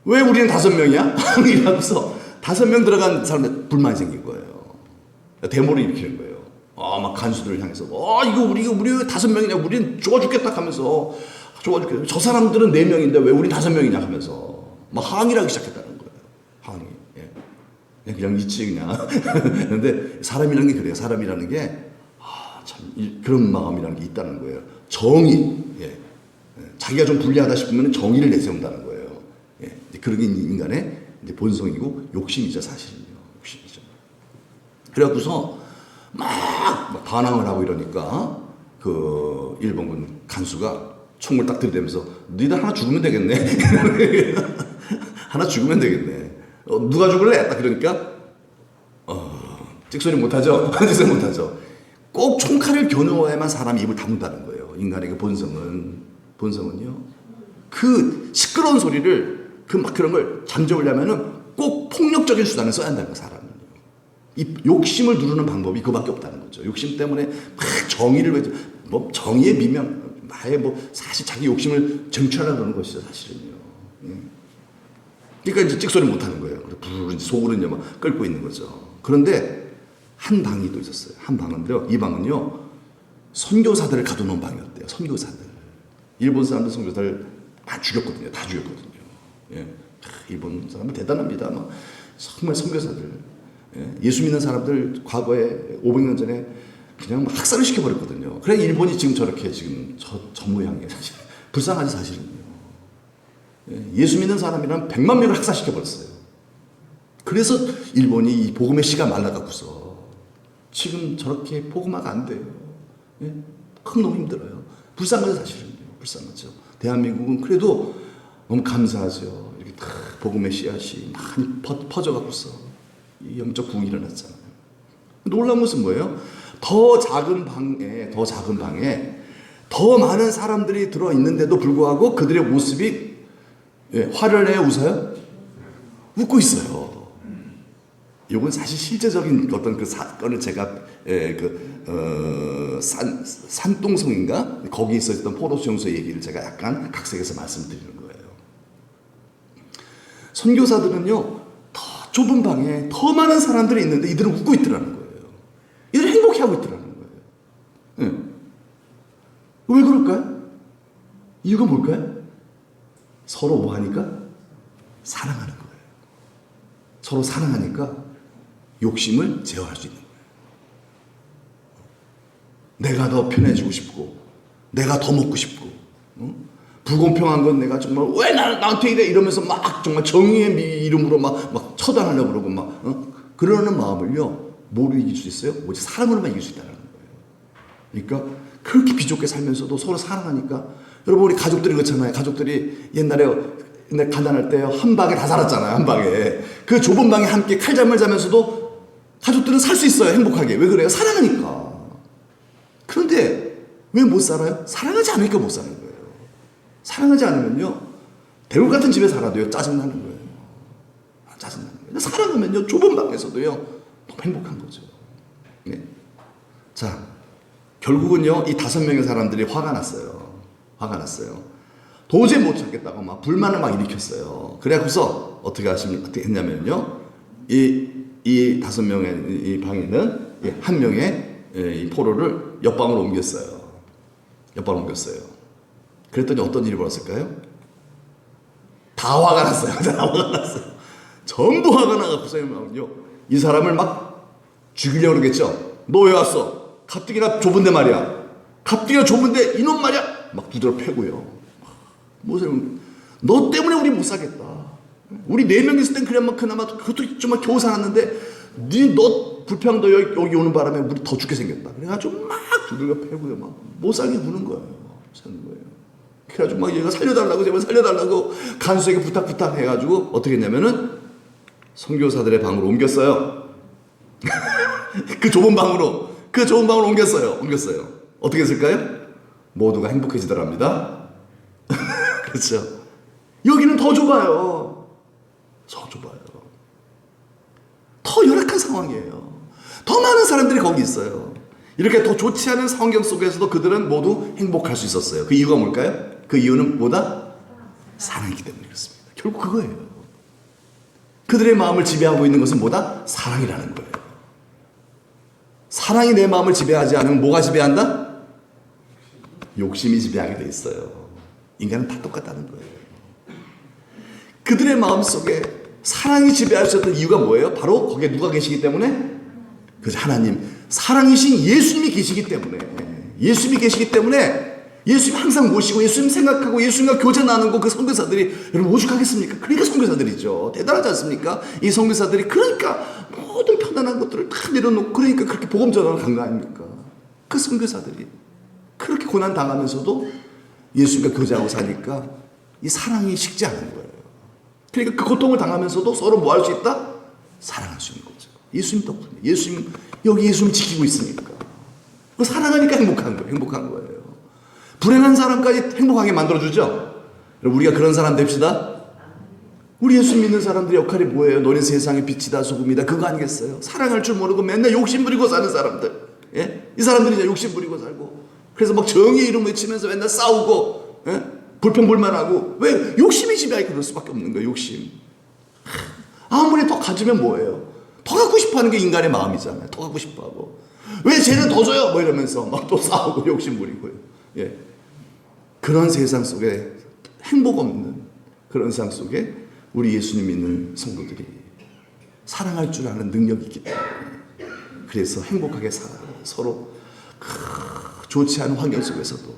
왜 우리는 5명이야? 이러면서 5명 들어간 사람들 불만이 생긴 거예요. 데모를 일으키는 거예요. 막 간수들을 향해서 이거 우리 5명이냐? 우리는 좋아 죽겠다 하면서 좋아 죽겠다. 저 사람들은 4명인데 왜 우린 5명이냐 하면서 막 항의를 하기 시작했다는 거예요. 항의. 그냥 있지 그냥. 그런데 사람이라는 게 그래요. 사람이라는 게 참 그런 마음이라는 게 있다는 거예요. 정의. 자기가 좀 불리하다 싶으면 정의를 내세운다는 거예요. 그런 게 인간의 이제 본성이고 욕심이죠, 사실은요. 욕심이죠. 그래갖고서 막 반항을 하고 이러니까 그 일본군 간수가 총을 딱 들이대면서 너희들 하나 죽으면 되겠네. 하나 죽으면 되겠네. 누가 죽을래? 딱 그러니까 찍소리 못하죠. 찍소리 못하죠. 꼭 총칼을 겨누어야만 사람이 입을 다문다는 거예요. 인간의 그 본성은요. 그 시끄러운 소리를 그런 걸 잠재우려면은 꼭 폭력적인 수단을 써야 한다는 거예요. 사람은요. 이 욕심을 누르는 방법이 그밖에 없다는 거죠. 욕심 때문에 막 정의를 정의의 미명 사실 자기 욕심을 쟁취하려고 그러는 것이죠. 사실은요. 그러니까 이제 찍소리 못 하는 거예요. 속으로는 막 끓고 있는 거죠. 그런데 한 방이 또 있었어요. 한 방은요. 이 방은요. 선교사들을 가둬놓은 방이었대요. 선교사들. 일본 사람들 선교사들 다 죽였거든요. 일본 사람은 대단합니다. 정말 선교사들. 예수 믿는 사람들 과거에 500년 전에 그냥 학살을 시켜버렸거든요. 그래 일본이 지금 저렇게 지금 저 모양이에요. 사실. 불쌍하지 사실은요. 예수 믿는 사람이란 100만 명을 학살시켜버렸어요. 그래서 일본이 이 복음의 씨가 말라갖고서 지금 저렇게 복음화가 안 돼요. 너무 힘들어요. 불쌍하죠 사실은요. 불쌍하죠. 대한민국은 그래도 너무 감사하죠. 이렇게 다 복음의 씨앗이 많이 퍼져갖고서 이 영적 부흥이 일어났잖아요. 놀라운 것은 뭐예요? 더 작은 방에 더 많은 사람들이 들어있는데도 불구하고 그들의 모습이 화를 내요? 웃어요? 웃고 있어요. 이건 사실 실제적인 어떤 그 사건을 제가 산동성인가? 거기 있었던 포로 수용소 얘기를 제가 약간 각색해서 말씀드리는 거예요. 선교사들은요, 더 좁은 방에 더 많은 사람들이 있는데 이들은 웃고 있더라는 거예요. 이들은 행복해하고 있더라는 거예요. 왜 그럴까요? 이유가 뭘까요? 서로 뭐 하니까? 사랑하는 거예요. 서로 사랑하니까 욕심을 제어할 수 있는 거예요. 내가 더 편해지고 싶고, 내가 더 먹고 싶고, 불공평한 건 내가 정말 왜 나한테 이래 이러면서 막 정말 정의의 이름으로 막 처단하려고 그러고 그러는 마음을요, 뭐로 이길 수 있어요? 오직 사랑으로만 이길 수 있다는 거예요. 그러니까 그렇게 비좁게 살면서도 서로 사랑하니까 여러분 우리 가족들이 그렇잖아요. 가족들이 옛날에 가난할 때 한 방에 다 살았잖아요. 한 방에. 그 좁은 방에 함께 칼잠을 자면서도 가족들은 살 수 있어요. 행복하게. 왜 그래요? 사랑하니까. 그런데 왜 못 살아요? 사랑하지 않으니까 못 사는 거예요. 사랑하지 않으면요, 대울 같은 집에 살아도요, 짜증나는 거예요. 짜증나는 거예요. 사랑하면요, 좁은 방에서도요, 너무 행복한 거죠. 네. 자, 결국은요, 이 5명의 사람들이 화가 났어요. 화가 났어요. 도저히 못 참겠다고 막 불만을 막 일으켰어요. 그래갖고서 어떻게 했냐면요, 이 5명의 이 방에는 한 명의 이 포로를 옆방으로 옮겼어요. 옆방으로 옮겼어요. 그랬더니 어떤 일이 벌었을까요? 다 화가 났어요. 다 화가 났어요. 전부 화가 나갖고서요, 이 사람을 막 죽이려고 그러겠죠. 너 왜 왔어? 가뜩이나 좁은데 말이야. 가뜩이나 좁은데 이놈 말이야. 막 두드려 패고요. 너 때문에 우리 못 살겠다. 우리 4명 있을 땐 그나마 그것도 좀 겨우 살았는데 너 불평도 여기 오는 바람에 우리 더 죽게 생겼다. 그래가지고 막 두들겨 패고요. 막 못 살게 구는 거예요. 사는 거예요. 그래가지고 막 얘가 살려달라고, 제발 살려달라고 간수에게 부탁 해가지고 어떻게 했냐면은 선교사들의 방으로 옮겼어요. 그 좁은 방으로 옮겼어요. 어떻게 했을까요? 모두가 행복해지더랍니다. 그렇죠. 여기는 더 좁아요. 더 열악한 상황이에요. 더 많은 사람들이 거기 있어요. 이렇게 더 좋지 않은 환경 속에서도 그들은 모두 행복할 수 있었어요. 그 이유가 뭘까요? 그 이유는 뭐다? 사랑이기 때문에 그렇습니다. 결국 그거예요. 그들의 마음을 지배하고 있는 것은 뭐다? 사랑이라는 거예요. 사랑이 내 마음을 지배하지 않으면 뭐가 지배한다? 욕심이 지배하게 돼 있어요. 인간은 다 똑같다는 거예요. 그들의 마음속에 사랑이 지배할 수 있었던 이유가 뭐예요? 바로 거기에 누가 계시기 때문에? 그래서 하나님, 사랑이신 예수님이 계시기 때문에, 예수님 항상 모시고 예수님 생각하고 예수님과 교제 나누고 그 선교사들이 여러분 오죽하겠습니까? 그러니까 선교사들이죠. 대단하지 않습니까? 이 선교사들이 그러니까 모든 편안한 것들을 다 내려놓고 그러니까 그렇게 복음 전하러 간 거 아닙니까? 그 선교사들이 그렇게 고난 당하면서도 예수님과 교제하고 사니까 이 사랑이 식지 않은 거예요. 그러니까 그 고통을 당하면서도 서로 뭐 할 수 있다? 사랑할 수 있는 거죠. 예수님 덕분에. 여기 예수님 지키고 있으니까. 그 사랑하니까 행복한 거예요. 불행한 사람까지 행복하게 만들어주죠. 우리가 그런 사람 됩시다. 우리 예수 믿는 사람들의 역할이 뭐예요? 너는 세상의 빛이다, 소금이다. 그거 아니겠어요? 사랑할 줄 모르고 맨날 욕심 부리고 사는 사람들. 예? 이 사람들이 이제 욕심 부리고 살고. 그래서 막 정의의 이름 외치면서 맨날 싸우고, 예? 불평불만하고. 왜? 욕심이 지배하게 그럴 수밖에 없는 거예요, 욕심. 아무리 더 가지면 뭐예요? 더 갖고 싶어 하는 게 인간의 마음이잖아요. 더 갖고 싶어 하고. 왜 쟤는 더 줘요? 뭐 이러면서 막 또 싸우고 욕심 부리고요. 예. 그런 세상 속에 행복 없는 그런 세상 속에 우리 예수님 믿는 성도들이 사랑할 줄 아는 능력이 있기 때문에 그래서 행복하게 살아요. 서로 좋지 않은 환경 속에서도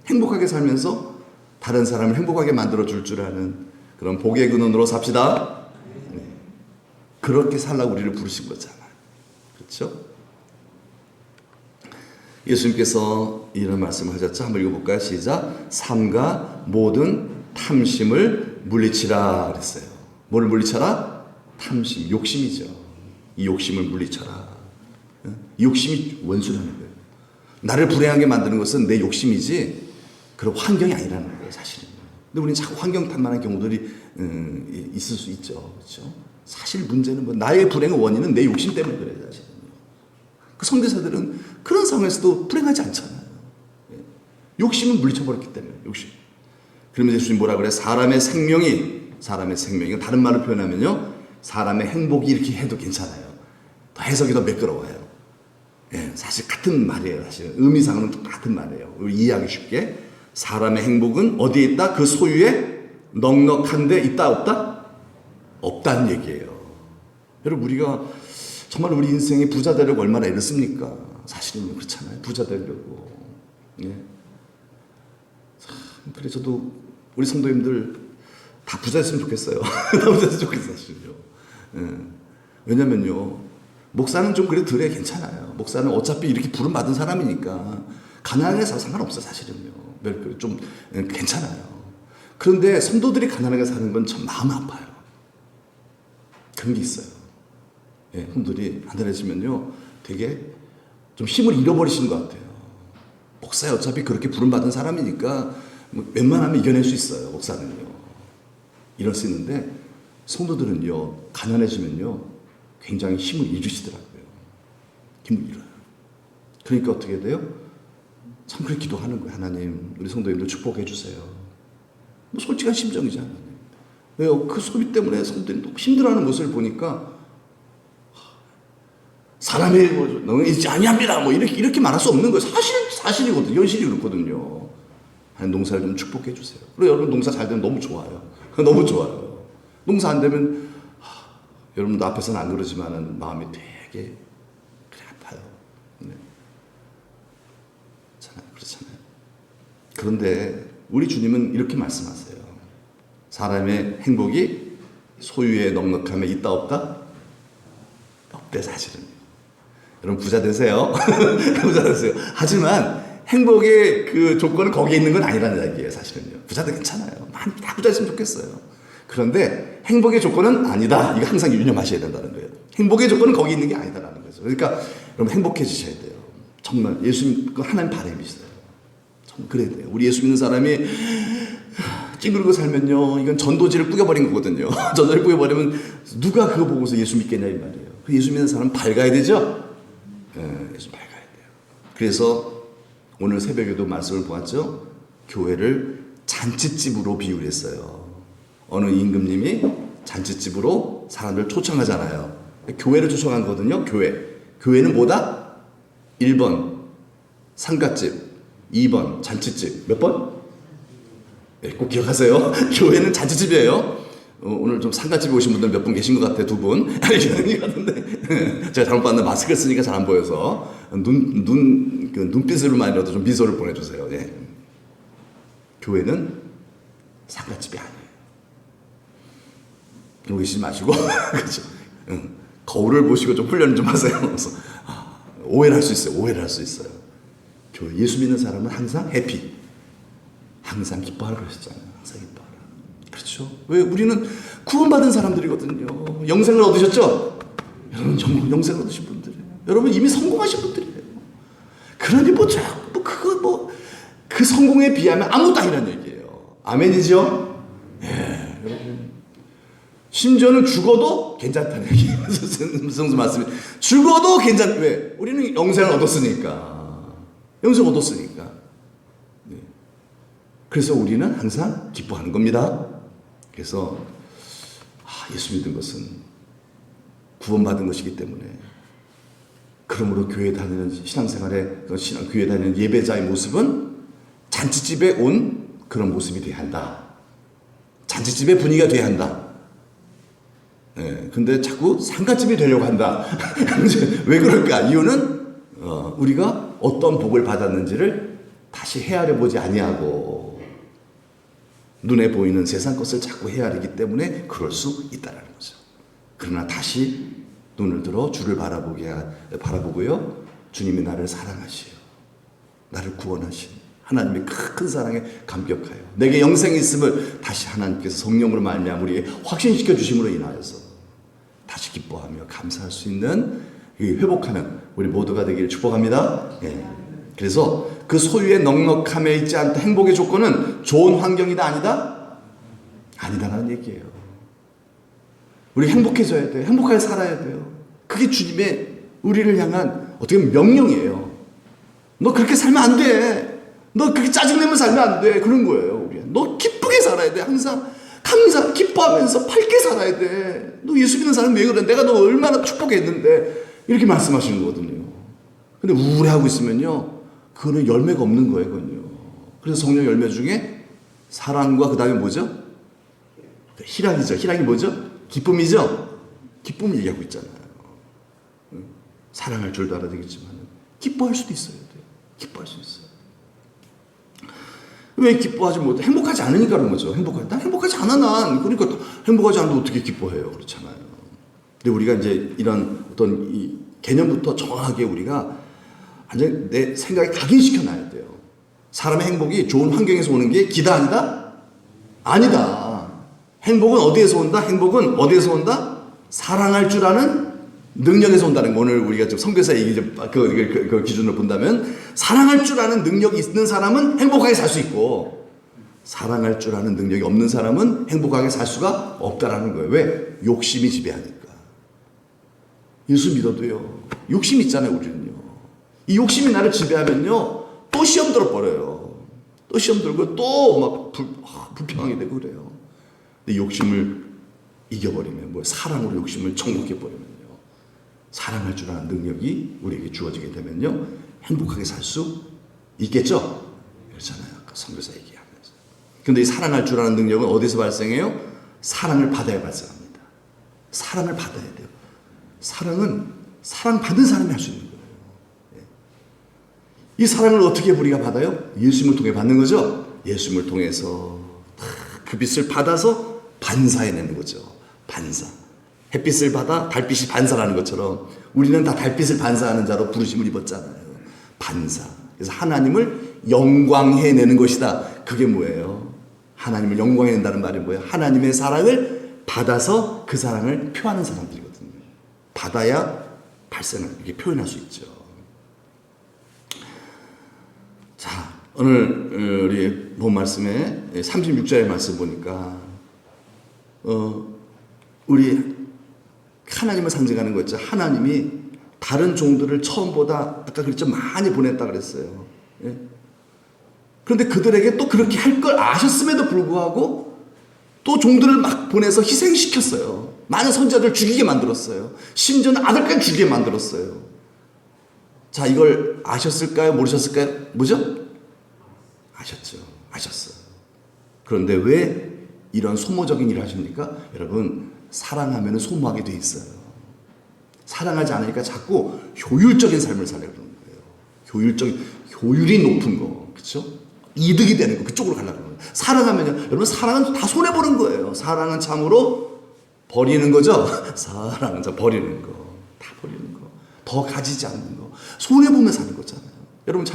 행복하게 살면서 다른 사람을 행복하게 만들어 줄 아는 그런 복의 근원으로 삽시다. 네. 그렇게 살라고 우리를 부르신 거잖아요. 그렇죠? 예수님께서 이런 말씀을 하셨죠. 한번 읽어볼까요? 시작. 삼가 모든 탐심을 물리치라 그랬어요. 뭐를 물리쳐라? 탐심, 욕심이죠. 이 욕심을 물리쳐라. 이 욕심이 원수라는 거예요. 나를 불행하게 만드는 것은 내 욕심이지 그런 환경이 아니라는 거예요, 사실은. 근데 우리는 자꾸 환경 탓만한 경우들이 있을 수 있죠. 그렇죠? 사실 문제는 뭐 나의 불행의 원인은 내 욕심 때문에 그래요, 사실은. 그 선교사들은 그런 상황에서도 불행하지 않잖아요. 욕심은 물리쳐버렸기 때문에, 욕심. 그러면 예수님 뭐라 그래요? 사람의 생명이, 다른 말로 표현하면요, 사람의 행복이 이렇게 해도 괜찮아요. 더 해석이 더 매끄러워요. 예, 사실 같은 말이에요. 사실 의미상은 똑같은 말이에요. 이해하기 쉽게. 사람의 행복은 어디에 있다? 그 소유에 넉넉한데 있다, 없다? 없다는 얘기예요. 여러분, 우리가 정말 우리 인생에 부자 되려고 얼마나 애를 씁니까? 사실은 그렇잖아요. 부자 되려고. 예. 그래, 저도 우리 성도님들 다 부자 됐으면 좋겠어요. 다 부자 됐으면 좋겠어요, 사실요. 예. 왜냐면요, 목사는 좀 그래도 덜해 괜찮아요. 목사는 어차피 이렇게 부름 받은 사람이니까 가난하게 살아도 상관없어요, 사실은요. 좀 괜찮아요. 그런데 성도들이 가난하게 사는 건 참 마음 아파요. 그런 게 있어요. 예, 성도들이 가난해지면요, 되게 좀 힘을 잃어버리시는 것 같아요. 목사야 어차피 그렇게 부름받은 사람이니까 뭐 웬만하면 이겨낼 수 있어요. 목사는요. 이럴 수 있는데 성도들은요. 가난해지면요. 굉장히 힘을 잃으시더라고요. 힘을 잃어요. 그러니까 어떻게 돼요? 참 그렇게 기도하는 거예요. 하나님 우리 성도님들 축복해 주세요. 뭐 솔직한 심정이죠. 하나님. 왜요? 그 소비 때문에 성도들이 너무 힘들어하는 모습을 보니까 사람이 뭐 너는 있지 아니합니다. 뭐 이렇게 말할 수 없는 거예요. 사실이거든요. 현실이 그렇거든요. 하나님 농사를 좀 축복해 주세요. 그리고 여러분 농사 잘 되면 너무 좋아요. 너무 좋아요. 농사 안 되면 여러분도 앞에서는 안 그러지만은 마음이 되게 그래 아파요. 네. 그렇잖아요. 그런데 우리 주님은 이렇게 말씀하세요. 사람의 행복이 소유의 넉넉함에 있다 없다? 없대 사실은. 여러분 부자 되세요. 부자 되세요. 하지만 행복의 그 조건은 거기에 있는 건 아니라는 얘기예요. 사실은요. 부자도 괜찮아요. 많이 다 부자였으면 좋겠어요. 그런데 행복의 조건은 아니다. 이거 항상 유념하셔야 된다는 거예요. 행복의 조건은 거기 있는 게 아니다라는 거죠. 그러니까 여러분 행복해지셔야 돼요. 정말 예수님 그 하나님 바람이시어요. 정말 그래야 돼요. 우리 예수 믿는 사람이 찡그리고 살면요, 이건 전도지를 뿌겨버린 거거든요. 전도지를 뿌겨버리면 누가 그거 보고서 예수 믿겠냐 이 말이에요. 예수 믿는 사람은 밝아야 되죠. 예수 밝아야 돼요. 그래서 오늘 새벽에도 말씀을 보았죠. 교회를 잔치집으로 비유를 했어요. 어느 임금님이 잔치집으로 사람들 초청하잖아요. 교회를 초청한 거거든요. 교회는 뭐다? 1번 상갓집, 2번 잔치집. 몇 번? 네, 꼭 기억하세요. 교회는 잔치집이에요. 오늘 좀 상갓집에 오신 분들 몇 분 계신 것 같아요. 2분. 같은데 제가 잘못 봤는데 마스크를 쓰니까 잘 안 보여서 눈빛으로만이라도 좀 미소를 보내주세요. 예. 교회는 상갓집이 아니에요. 그러고 계시지 마시고 그렇죠. 거울을 보시고 좀 훈련을 좀 하세요. 그래서 오해를 할 수 있어요. 오해를 할 수 있어요. 교회 예수 믿는 사람은 항상 해피, 항상 기뻐하라 그러셨잖아요. 항상 기뻐하라. 그렇죠. 왜? 우리는 구원받은 사람들이거든요. 영생을 얻으셨죠? 여러분 영생을 얻으신 분들이에요. 여러분 이미 성공하신 분들이에요. 그러니 그 성공에 비하면 아무것도 아니라는 얘기예요. 아멘이죠? 예, 여러분. 심지어는 죽어도 괜찮다는 얘기예요. 무슨 말씀이? 죽어도 왜? 우리는 영생을 얻었으니까. 영생 얻었으니까. 네. 그래서 우리는 항상 기뻐하는 겁니다. 그래서 예수 믿은 것은 구원받은 것이기 때문에 그러므로 교회 다니는 신앙생활에 교회 다니는 예배자의 모습은 잔치집에 온 그런 모습이 돼야 한다. 잔치집의 분위기가 돼야 한다. 예, 근데 자꾸 상갓집이 되려고 한다. 왜 그럴까? 이유는 우리가 어떤 복을 받았는지를 다시 헤아려 보지 아니하고 눈에 보이는 세상 것을 자꾸 헤아리기 때문에 그럴 수 있다는 거죠. 그러나 다시 눈을 들어 주를 바라보고요. 주님이 나를 사랑하시오. 나를 구원하시오. 하나님의 큰 사랑에 감격하여 내게 영생이 있음을 다시 하나님께서 성령으로 말미암아 우리에게 확신시켜 주심으로 인하여서 다시 기뻐하며 감사할 수 있는 회복하는 우리 모두가 되기를 축복합니다. 예. 그래서 그 소유의 넉넉함에 있지 않다. 행복의 조건은 좋은 환경이다 아니다? 아니다라는 얘기예요. 우리 행복해져야 돼요. 행복하게 살아야 돼요. 그게 주님의 우리를 향한 어떻게 보면 명령이에요. 너 그렇게 살면 안 돼. 너 그렇게 짜증내면 살면 안 돼. 그런 거예요. 우리. 너 기쁘게 살아야 돼. 항상 기뻐하면서 밝게 살아야 돼. 너 예수 믿는 사람 왜 그래? 내가 너 얼마나 축복했는데. 이렇게 말씀하시는 거거든요. 근데 우울해하고 있으면요. 그거는 열매가 없는 거예요. 그건요. 그래서 성령 열매 중에 사랑과 그 다음에 뭐죠? 희락이죠. 희락이 뭐죠? 기쁨이죠. 기쁨 얘기하고 있잖아요. 사랑할 줄도 알아야 되겠지만 기뻐할 수도 있어야 돼요. 기뻐할 수 있어요. 왜 기뻐하지 못해? 행복하지 않으니까 그런 거죠. 난 행복하지 않아, 난. 그러니까 행복하지 않아도 어떻게 기뻐해요? 그렇잖아요. 근데 우리가 이제 이런 어떤 이 개념부터 정확하게 우리가 완전히 내 생각에 각인시켜 놔야 돼요. 사람의 행복이 좋은 환경에서 오는 게 기다 아니다? 아니다. 행복은 어디에서 온다? 행복은 어디에서 온다? 사랑할 줄 아는 능력에서 온다는 거, 오늘 우리가 좀 선교사 얘기 그 기준으로 본다면, 사랑할 줄 아는 능력이 있는 사람은 행복하게 살 수 있고, 사랑할 줄 아는 능력이 없는 사람은 행복하게 살 수가 없다라는 거예요. 왜? 욕심이 지배하니까. 예수 믿어도요, 욕심 있잖아요, 우리는요. 이 욕심이 나를 지배하면요, 또 시험 들어버려요. 또 시험 들고 또 막 불평하게 되고 그래요. 근데 욕심을 이겨버리면, 사랑으로 욕심을 정복해버리면요, 사랑할 줄 아는 능력이 우리에게 주어지게 되면요, 행복하게 살 수 있겠죠? 그렇잖아요. 아까 선교사 얘기하면서. 근데 이 사랑할 줄 아는 능력은 어디서 발생해요? 사랑을 받아야 발생합니다. 사랑을 받아야 돼요. 사랑은 사랑받는 사람이 할 수 있는 거예요. 이 사랑을 어떻게 우리가 받아요? 예수님을 통해 받는 거죠. 예수님을 통해서 그 빛을 받아서 반사해내는 거죠. 반사. 햇빛을 받아 달빛이 반사라는 것처럼 우리는 다 달빛을 반사하는 자로 부르심을 입었잖아요. 반사. 그래서 하나님을 영광해내는 것이다. 그게 뭐예요? 하나님을 영광해낸다는 말이 뭐예요? 하나님의 사랑을 받아서 그 사랑을 표하는 사람들이거든요. 받아야 발생을 이렇게 표현할 수 있죠. 자, 오늘 우리 본 말씀에 36절의 말씀 보니까 우리 하나님을 상징하는 거 있죠. 하나님이 다른 종들을 처음보다 아까 그랬죠, 많이 보냈다 그랬어요. 예? 그런데 그들에게 또 그렇게 할 걸 아셨음에도 불구하고 또 종들을 막 보내서 희생시켰어요. 많은 선지자들 죽이게 만들었어요. 심지어는 아들까지 죽이게 만들었어요. 자, 이걸 아셨을까요? 모르셨을까요? 뭐죠? 아셨죠. 아셨어요. 그런데 왜 이런 소모적인 일을 하십니까? 여러분, 사랑하면 소모하게 돼 있어요. 사랑하지 않으니까 자꾸 효율적인 삶을 살려고 그러는 거예요. 효율이 높은 거, 그렇죠? 이득이 되는 거, 그쪽으로 가려고 그러는 거예요. 사랑하면요, 여러분, 사랑은 다 손해 보는 거예요. 사랑은 참으로 버리는 거죠. 사랑은 참 버리는 거, 다 버리는 거, 더 가지지 않는 거, 손해 보면 사는 거잖아요. 여러분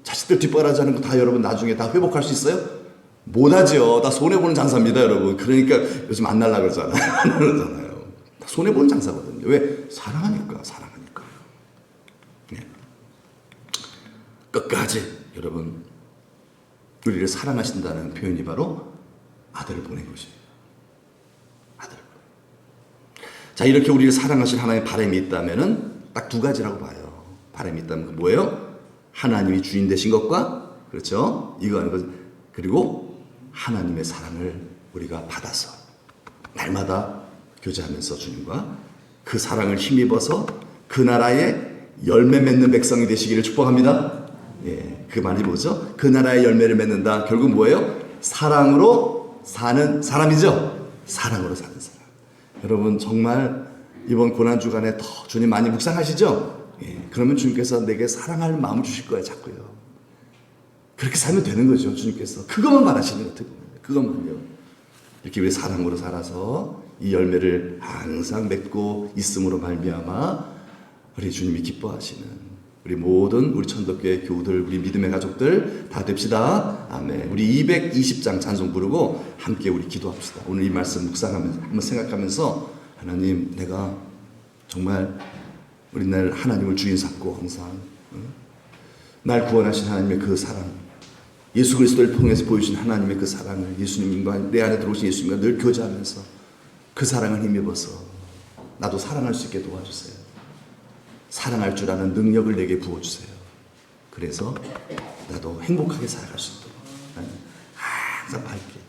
자식들 뒷바라지 하는 거 다 여러분 나중에 다 회복할 수 있어요? 못하죠. 다 손해보는 장사입니다, 여러분. 그러니까 요즘 안 날라 그러잖아요. 안 그러잖아요. 다 손해보는 장사거든요. 왜? 사랑하니까. 네. 끝까지 여러분, 우리를 사랑하신다는 표현이 바로 아들을 보낸 것이에요. 아들. 자, 이렇게 우리를 사랑하신 하나님의 바람이 있다면은 딱 두 가지라고 봐요. 바람이 있다면 뭐예요? 하나님이 주인 되신 것과, 그렇죠? 이거 하는 것, 그리고 하나님의 사랑을 우리가 받아서 날마다 교제하면서 주님과 그 사랑을 힘입어서 그 나라에 열매 맺는 백성이 되시기를 축복합니다. 예, 그 말이 뭐죠? 그 나라의 열매를 맺는다. 결국 뭐예요? 사랑으로 사는 사람이죠. 사랑으로 사는 사람. 여러분, 정말 이번 고난주간에 더 주님 많이 묵상하시죠? 예, 그러면 주님께서 내게 사랑할 마음을 주실 거예요, 자꾸요. 그렇게 살면 되는 거죠, 주님께서. 그것만 바라시는 것 같아요. 그것만요. 이렇게 우리 사랑으로 살아서 이 열매를 항상 맺고 있음으로 말미암아 우리 주님이 기뻐하시는 우리 모든 우리 천덕교회 교우들, 우리 믿음의 가족들 다 됩시다. 아멘. 우리 220장 찬송 부르고 함께 우리 기도합시다. 오늘 이 말씀 묵상하면서 한번 생각하면서, 하나님, 내가 정말 우리 날 하나님을 주인 삼고 항상 날 구원하신 하나님의 그 사랑, 예수 그리스도를 통해서 보여주신 하나님의 그 사랑을, 예수님과 내 안에 들어오신 예수님과 늘 교제하면서 그 사랑을 힘입어서 나도 사랑할 수 있게 도와주세요. 사랑할 줄 아는 능력을 내게 부어주세요. 그래서 나도 행복하게 살아갈 수 있도록 항상 밝게,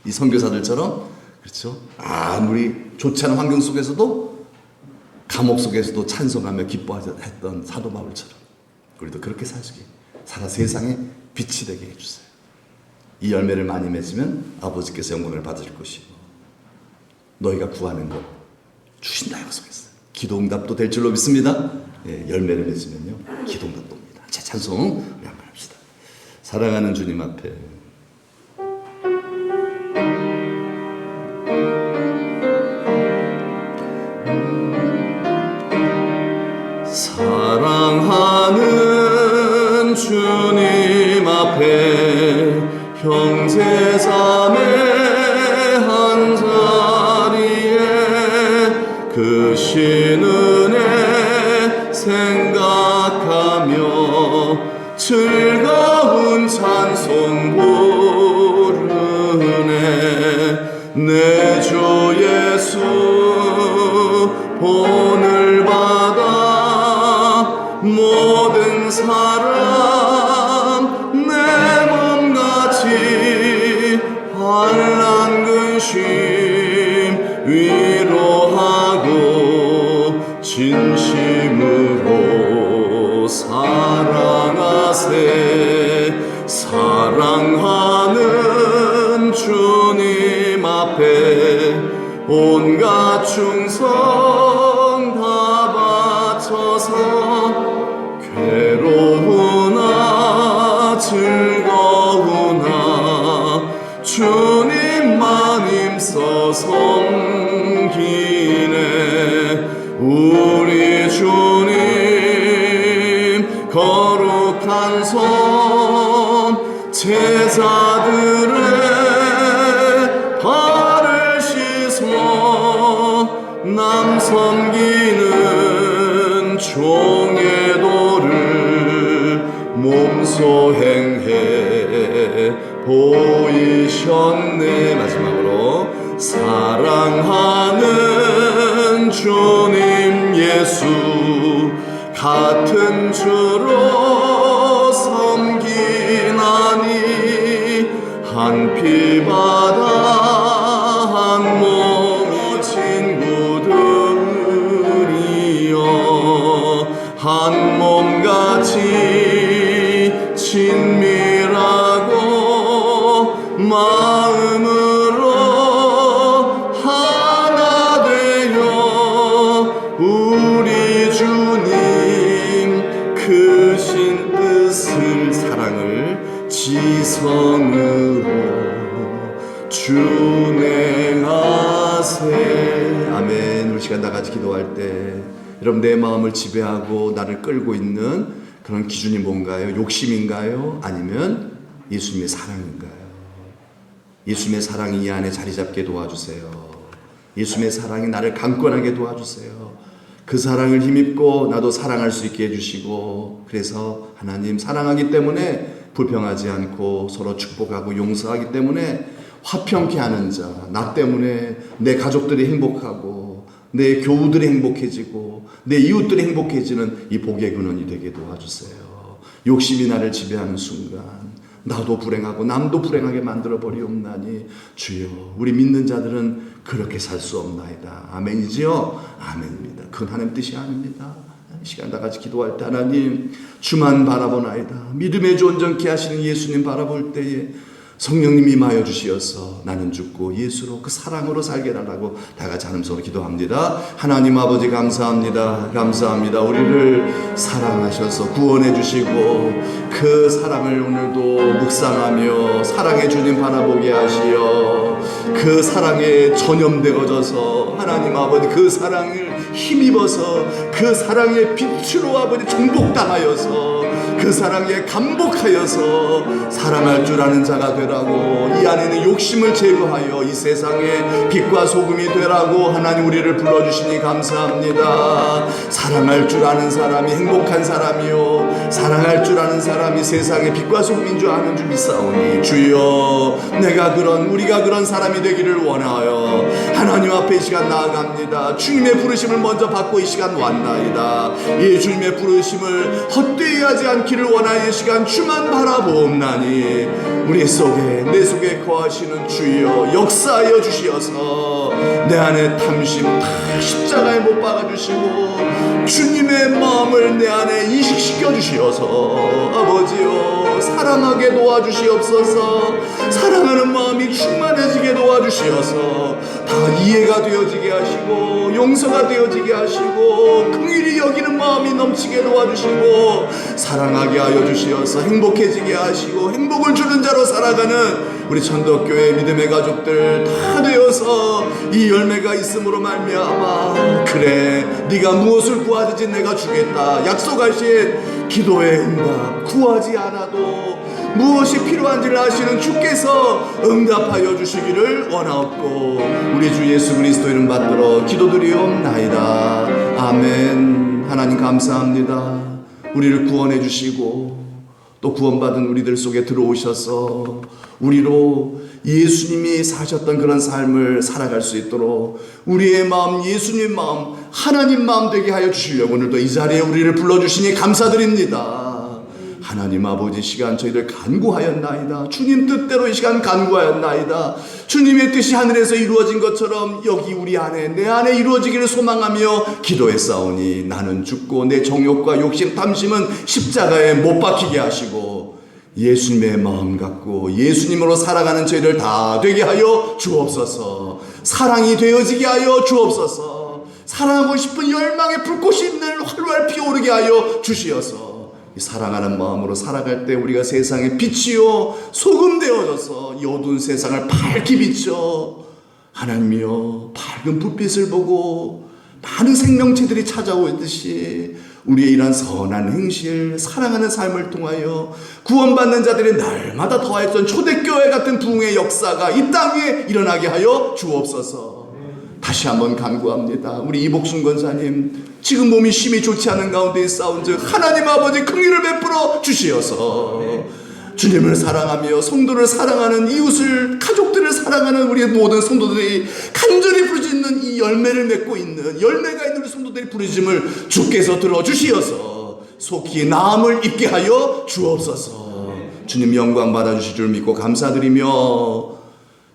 이 선교사들처럼, 그렇죠? 아무리 좋지 않은 환경 속에서도, 감옥 속에서도 찬송하며 기뻐했던 사도 바울처럼 우리도 그렇게 살아 세상에 빛이 되게 해주세요. 이 열매를 많이 맺으면 아버지께서 영광을 받으실 것이고 너희가 구하는 것 주신다 약속했어요. 기도응답도 될 줄로 믿습니다. 예, 열매를 맺으면요, 기도응답도 옵니다. 제 찬송 우리 한번 합시다. 사랑하는 주님 앞에 사랑하는 주님 앞에 형제자매 한자리에 그 주신 은혜 생각하며 즐거운 찬송 부르네. 내 주 예수 본을 받아 모든 사람 내 몸같이 환난 근심 위로하고 진심으로 사랑하세. 사랑하는 주님 앞에 온갖 충성 다 바쳐서 괴로우나 즐거우나 주님만 힘써 섬기네. 우리 주님 거룩한 손 제자들의 발을 씻어 남 섬기는 종의 도를 몸소 행해 보이셨네. 마지막으로 사랑하는 주님 예수 같은 주로 섬기나니 한 피 바다 한 몸이 친구들이여 한 몸같이 친밀하고 마음으로 하나 되어 우리 주님 크신 뜻을 사랑을 지성으로 준행하세. 아멘. 우리 시간 나같이 기도할 때 여러분 내 마음을 지배하고 나를 끌고 있는 그런 기준이 뭔가요? 욕심인가요? 아니면 예수님의 사랑인가요? 예수님의 사랑이 이 안에 자리 잡게 도와주세요. 예수님의 사랑이 나를 강건하게 도와주세요. 그 사랑을 힘입고 나도 사랑할 수 있게 해주시고, 그래서 하나님 사랑하기 때문에 불평하지 않고 서로 축복하고 용서하기 때문에 화평케 하는 자, 나 때문에 내 가족들이 행복하고 내 교우들이 행복해지고 내 이웃들이 행복해지는 이 복의 근원이 되게 도와주세요. 욕심이 나를 지배하는 순간 나도 불행하고 남도 불행하게 만들어 버리옵나니 주여, 우리 믿는 자들은 그렇게 살 수 없나이다. 아멘이지요? 아멘입니다. 그건 하나님 뜻이 아닙니다. 이 시간 다 같이 기도할 때 하나님 주만 바라보나이다. 믿음의 주 온전케 하시는 예수님 바라볼 때에 성령님 임하여 주시어서 나는 죽고 예수로 그 사랑으로 살게 달라고 다 같이 한음소로 기도합니다. 하나님 아버지 감사합니다. 감사합니다. 우리를 사랑하셔서 구원해 주시고 그 사랑을 오늘도 묵상하며 사랑의 주님 바라보게 하시어 그 사랑에 전염되어져서 하나님 아버지 그 사랑을 힘입어서 그 사랑의 빛으로 아버지 정복당하여서 그 사랑에 감복하여서 사랑할 줄 아는 자가 되라고, 이 안에는 욕심을 제거하여 이 세상에 빛과 소금이 되라고 하나님 우리를 불러주시니 감사합니다. 사랑할 줄 아는 사람이 행복한 사람이요, 사랑할 줄 아는 사람이 세상의 빛과 소금인 줄 아는 줄 믿사오니 주여, 우리가 그런 사람이 되기를 원하여 하나님 앞에 이 시간 나아갑니다. 주님의 부르심을 먼저 받고 이 시간 왔나이다. 이 주님의 부르심을 헛되이 하지 않기를 원하여 이 시간 주만 바라보옵나니 우리 속에 내 속에 거하시는 주여 역사하여 주시어서 내 안에 탐심 다 십자가에 못 박아주시고 주님의 마음을 내 안에 인식시켜 주시어서 아버지여 사랑하게 도와주시옵소서. 사랑하는 마음이 충만해지게 도와주시어서 다 이해가 되어지게 하시고 용서가 되어지게 하시고 긍휼히 여기는 마음이 넘치게 도와주시고 사랑하게 하여 주시어서 행복해지게 하시고 행복을 주는 자로 살아가는 우리 천덕교회 믿음의 가족들 다 되어서 이 열매가 있음으로 말미암아 그래 네가 무엇을 구하든지 내가 주겠다 약속하신 기도의 응답, 구하지 않아도 무엇이 필요한지를 아시는 주께서 응답하여 주시기를 원하옵고 우리 주 예수 그리스도 이름 받들어 기도드리옵나이다. 아멘. 하나님 감사합니다. 우리를 구원해 주시고 또 구원받은 우리들 속에 들어오셔서 우리로 예수님이 사셨던 그런 삶을 살아갈 수 있도록 우리의 마음, 예수님 마음, 하나님 마음 되게 하여 주시려고 오늘도 이 자리에 우리를 불러주시니 감사드립니다. 하나님 아버지, 시간 저희들 간구하였나이다. 주님 뜻대로 이 시간 간구하였나이다. 주님의 뜻이 하늘에서 이루어진 것처럼 여기 우리 안에, 내 안에 이루어지기를 소망하며 기도했사오니 나는 죽고 내 정욕과 욕심 탐심은 십자가에 못 박히게 하시고 예수님의 마음 갖고 예수님으로 살아가는 저희들 다 되게 하여 주옵소서. 사랑이 되어지게 하여 주옵소서. 사랑하고 싶은 열망의 불꽃이 있는 활활 피어오르게 하여 주시어서 사랑하는 마음으로 살아갈 때 우리가 세상의 빛이요 소금 되어져서 이 어두운 세상을 밝게 비춰 하나님이여 밝은 불빛을 보고 많은 생명체들이 찾아오듯이 우리의 이러한 선한 행실, 사랑하는 삶을 통하여 구원받는 자들이 날마다 더했던 초대교회 같은 부흥의 역사가 이 땅 위에 일어나게 하여 주옵소서. 다시 한번 간구합니다. 우리 이복순 권사님, 지금 몸이 심히 좋지 않은 가운데 있사온즉 하나님 아버지 긍휼을 베풀어 주시어서 주님을 사랑하며 성도를 사랑하는 이웃을, 가족들을 사랑하는 우리 모든 성도들이 간절히 부르짖는 이 열매를 맺고 있는, 열매가 있는 우리 성도들이 부르짖음을 주께서 들어주시어서 속히 나음을 입게 하여 주옵소서. 주님 영광 받아주실 줄 믿고 감사드리며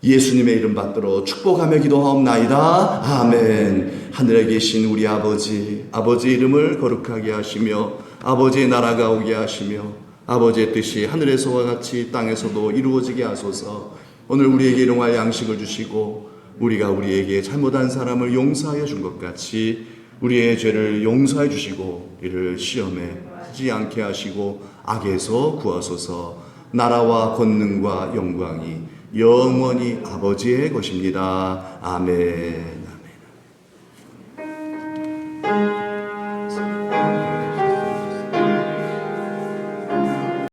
예수님의 이름 받들어 축복하며 기도하옵나이다. 아멘. 하늘에 계신 우리 아버지, 아버지의 이름을 거룩하게 하시며 아버지의 나라가 오게 하시며 아버지의 뜻이 하늘에서와 같이 땅에서도 이루어지게 하소서. 오늘 우리에게 일용할 양식을 주시고 우리가 우리에게 잘못한 사람을 용서하여 준 것 같이 우리의 죄를 용서해 주시고 이를 시험에 하지 않게 하시고 악에서 구하소서. 나라와 권능과 영광이 영원히 아버지의 것입니다. 아멘.